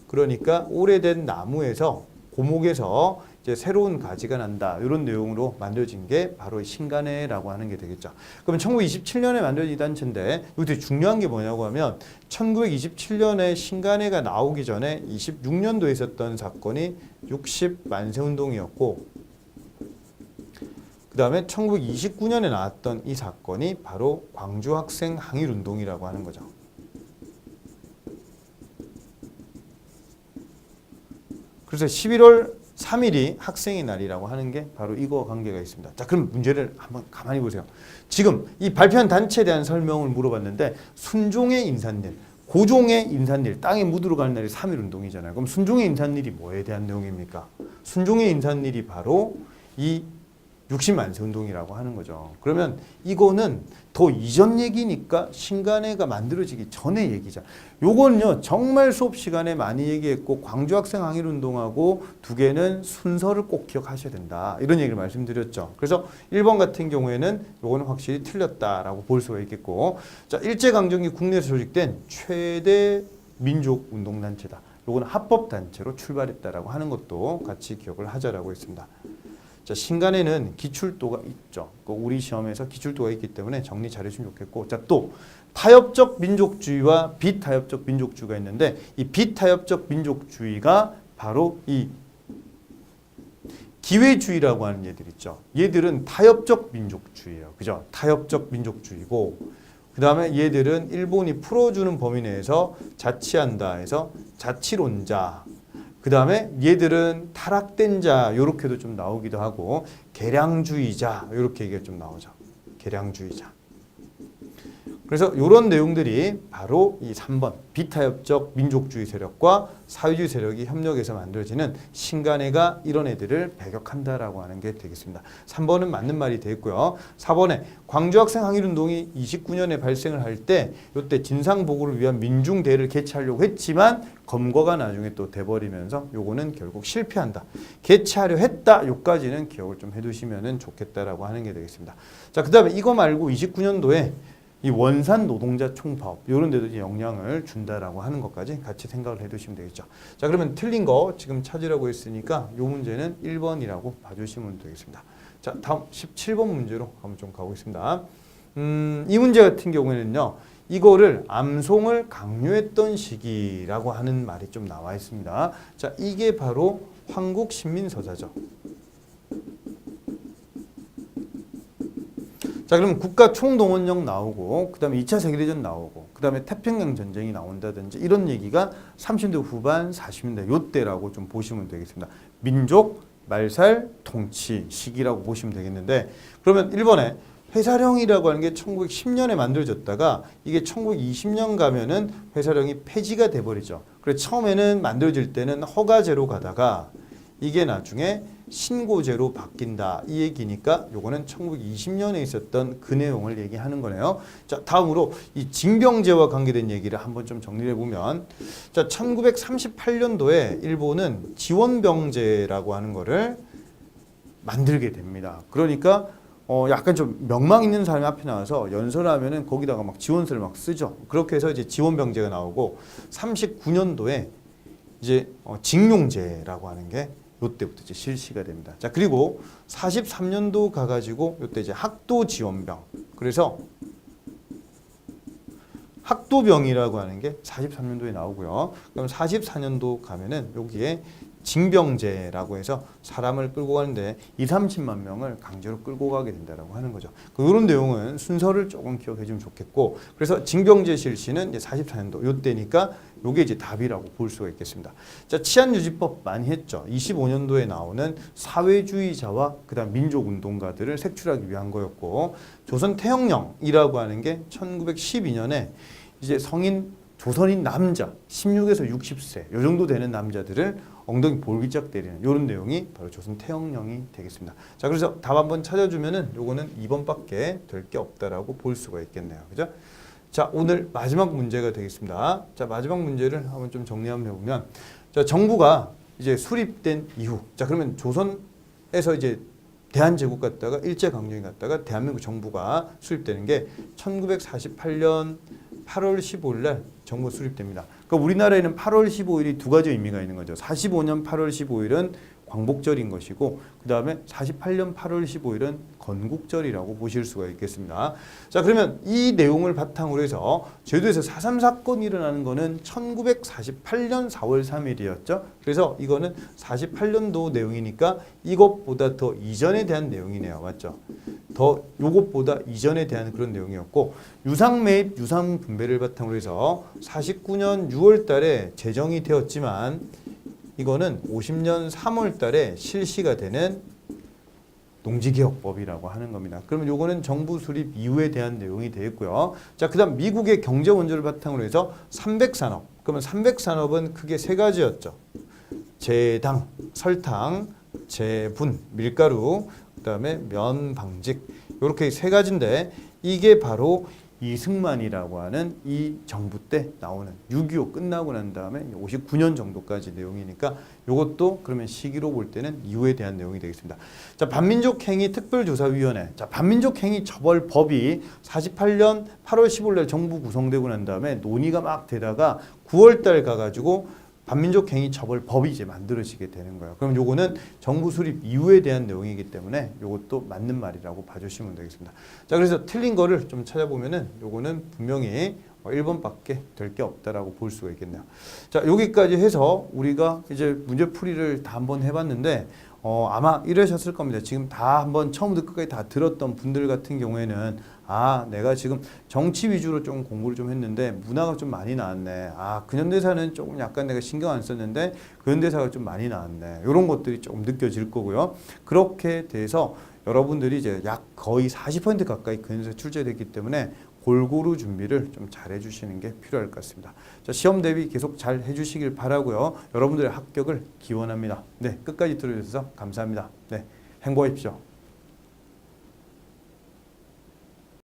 그러니까 오래된 나무에서 고목에서 이제 새로운 가지가 난다. 이런 내용으로 만들어진 게 바로 신간회라고 하는 게 되겠죠. 그러면 1927년에 만들어진 이 단체인데 이거 되게 중요한 게 뭐냐고 하면 1927년에 신간회가 나오기 전에 26년도에 있었던 사건이 60만세운동이었고 그 다음에 1929년에 나왔던 이 사건이 바로 광주학생 항일운동이라고 하는 거죠. 그래서 11월 3일이 학생의 날이라고 하는 게 바로 이거와 관계가 있습니다. 자, 그럼 문제를 한번 가만히 보세요. 지금 이 발표한 단체에 대한 설명을 물어봤는데 순종의 인산일, 고종의 인산일, 땅에 묻으러 가는 날이 3.1 운동이잖아요. 그럼 순종의 인산일이 뭐에 대한 내용입니까? 순종의 인산일이 바로 이 60만세 운동이라고 하는 거죠. 그러면 이거는 더 이전 얘기니까 신간회가 만들어지기 전의 얘기죠. 요거는요 정말 수업 시간에 많이 얘기했고 광주학생 항일운동하고 두 개는 순서를 꼭 기억하셔야 된다. 이런 얘기를 말씀드렸죠. 그래서 1번 같은 경우에는 요거는 확실히 틀렸다라고 볼 수가 있겠고, 자, 일제강점기 국내에서 조직된 최대 민족운동단체다. 요거는 합법단체로 출발했다라고 하는 것도 같이 기억을 하자라고 했습니다. 자, 신간회는 기출도가 있죠. 우리 시험에서 기출도가 있기 때문에 정리 잘해주면 좋겠고, 자, 또 타협적 민족주의와 비타협적 민족주의가 있는데 이 비타협적 민족주의가 바로 이 기회주의라고 하는 얘들 있죠. 얘들은 타협적 민족주의예요. 그죠? 타협적 민족주의고, 그 다음에 얘들은 일본이 풀어주는 범위 내에서 자치한다 해서 자치론자. 그 다음에 얘들은 타락된 자 이렇게도 좀 나오기도 하고 개량주의자 이렇게 얘기가 좀 나오죠. 개량주의자. 그래서 이런 내용들이 바로 이 3번 비타협적 민족주의 세력과 사회주의 세력이 협력해서 만들어지는 신간회가 이런 애들을 배격한다라고 하는 게 되겠습니다. 3번은 맞는 말이 되겠고요. 4번에 광주학생 항일운동이 29년에 발생을 할 때 이때 진상보고를 위한 민중대회를 개최하려고 했지만 검거가 나중에 또 돼버리면서 요거는 결국 실패한다. 개최하려 했다. 요까지는 기억을 좀 해두시면 좋겠다라고 하는 게 되겠습니다. 자, 그 다음에 이거 말고 29년도에 이 원산 노동자 총파업 이런 데도 영향을 준다라고 하는 것까지 같이 생각을 해두시면 되겠죠. 자, 그러면 틀린 거 지금 찾으라고 했으니까 이 문제는 1번이라고 봐주시면 되겠습니다. 자, 다음 17번 문제로 한번 좀 가보겠습니다. 이 문제 같은 경우에는요, 이거를 암송을 강요했던 시기라고 하는 말이 좀 나와 있습니다. 자, 이게 바로 황국신민서사죠. 자, 그러면 국가 총동원령 나오고, 그 다음에 2차 세계대전 나오고, 그 다음에 태평양 전쟁이 나온다든지 이런 얘기가 30년대 후반, 40년대 요때라고 좀 보시면 되겠습니다. 민족 말살 통치 시기라고 보시면 되겠는데, 그러면 1번에 회사령이라고 하는 게 1910년에 만들어졌다가 이게 1920년 가면은 회사령이 폐지가 돼버리죠. 그래서 처음에는 만들어질 때는 허가제로 가다가 이게 나중에 신고제로 바뀐다 이 얘기니까 요거는 1920년에 있었던 그 내용을 얘기하는 거네요. 자, 다음으로 이 징병제와 관계된 얘기를 한번 좀 정리해 보면, 자, 1938년도에 일본은 지원병제라고 하는 거를 만들게 됩니다. 그러니까 약간 좀 명망 있는 사람이 앞에 나와서 연설하면은 거기다가 막 지원서를 막 쓰죠. 그렇게 해서 이제 지원병제가 나오고 39년도에 이제 징용제라고 하는 게 요때부터 이제 실시가 됩니다. 자, 그리고 43년도 가가지고 요때 이제 학도지원병. 그래서 학도병이라고 하는 게 43년도에 나오고요. 그럼 44년도 가면은 여기에 징병제라고 해서 사람을 끌고 가는데 30만 명을 강제로 끌고 가게 된다라고 하는 거죠. 이런 내용은 순서를 조금 기억해 주면 좋겠고, 그래서 징병제 실시는 이제 44년도 요때니까 요게 이제 답이라고 볼 수가 있겠습니다. 자, 치안유지법 많이 했죠. 25년도에 나오는 사회주의자와 그다음 민족운동가들을 색출하기 위한 거였고, 조선 태형령이라고 하는 게 1912년에 이제 성인 조선인 남자 16에서 60세 요 정도 되는 남자들을 엉덩이 볼기짝 때리는 이런 내용이 바로 조선 태형령이 되겠습니다. 자, 그래서 답 한번 찾아주면은 요거는 2번밖에 될 게 없다라고 볼 수가 있겠네요. 그죠? 자, 오늘 마지막 문제가 되겠습니다. 자, 마지막 문제를 한번 좀 정리 한번 해보면, 자, 정부가 이제 수립된 이후, 자 그러면 조선에서 이제 대한제국 갔다가 일제강점기 갔다가 대한민국 정부가 수립되는 게 1948년 8월 15일 날 정부 수립됩니다. 그러니까 우리나라에는 8월 15일이 두 가지 의미가 있는 거죠. 45년 8월 15일은 광복절인 것이고 그 다음에 48년 8월 15일은 건국절이라고 보실 수가 있겠습니다. 자 그러면 이 내용을 바탕으로 해서 제주도에서 4.3 사건이 일어나는 거는 1948년 4월 3일이었죠. 그래서 이거는 48년도 내용이니까 이것보다 더 이전에 대한 내용이네요. 맞죠? 더 요것보다 이전에 대한 그런 내용이었고 유상 매입, 유상 분배를 바탕으로 해서 49년 6월 달에 제정이 되었지만 이거는 50년 3월 달에 실시가 되는 농지개혁법이라고 하는 겁니다. 그러면 요거는 정부 수립 이후에 대한 내용이 되겠고요. 자, 그다음 미국의 경제 원조를 바탕으로 해서 300산업. 그러면 300산업은 크게 세 가지였죠. 제당, 설탕, 제분, 밀가루, 그다음에 면, 방직. 이렇게 세 가지인데 이게 바로 이승만이라고 하는 이 정부 때 나오는 6.25 끝나고 난 다음에 59년 정도까지 내용이니까 이것도 그러면 시기로 볼 때는 이후에 대한 내용이 되겠습니다. 자, 반민족행위 특별조사위원회. 자, 반민족행위 처벌법이 48년 8월 15일 날 정부 구성되고 난 다음에 논의가 막 되다가 9월 달 가가지고 반민족행위 처벌법이 이제 만들어지게 되는 거예요. 그럼 요거는 정부 수립 이후에 대한 내용이기 때문에 요것도 맞는 말이라고 봐주시면 되겠습니다. 자, 그래서 틀린 거를 좀 찾아보면은 요거는 분명히 1번밖에 될 게 없다라고 볼 수가 있겠네요. 자, 여기까지 해서 우리가 이제 문제풀이를 다 한번 해봤는데 아마 이러셨을 겁니다. 지금 다 한번 처음부터 끝까지 다 들었던 분들 같은 경우에는 아, 내가 지금 정치 위주로 좀 공부를 좀 했는데 문화가 좀 많이 나왔네. 아, 근현대사는 조금 약간 내가 신경 안 썼는데 근현대사가 좀 많이 나왔네. 이런 것들이 조금 느껴질 거고요. 그렇게 돼서 여러분들이 이제 약 거의 40% 가까이 근현대사 출제됐기 때문에 골고루 준비를 좀 잘 해주시는 게 필요할 것 같습니다. 자, 시험 대비 계속 잘 해주시길 바라고요. 여러분들의 합격을 기원합니다. 네, 끝까지 들어주셔서 감사합니다. 네, 행복하십시오.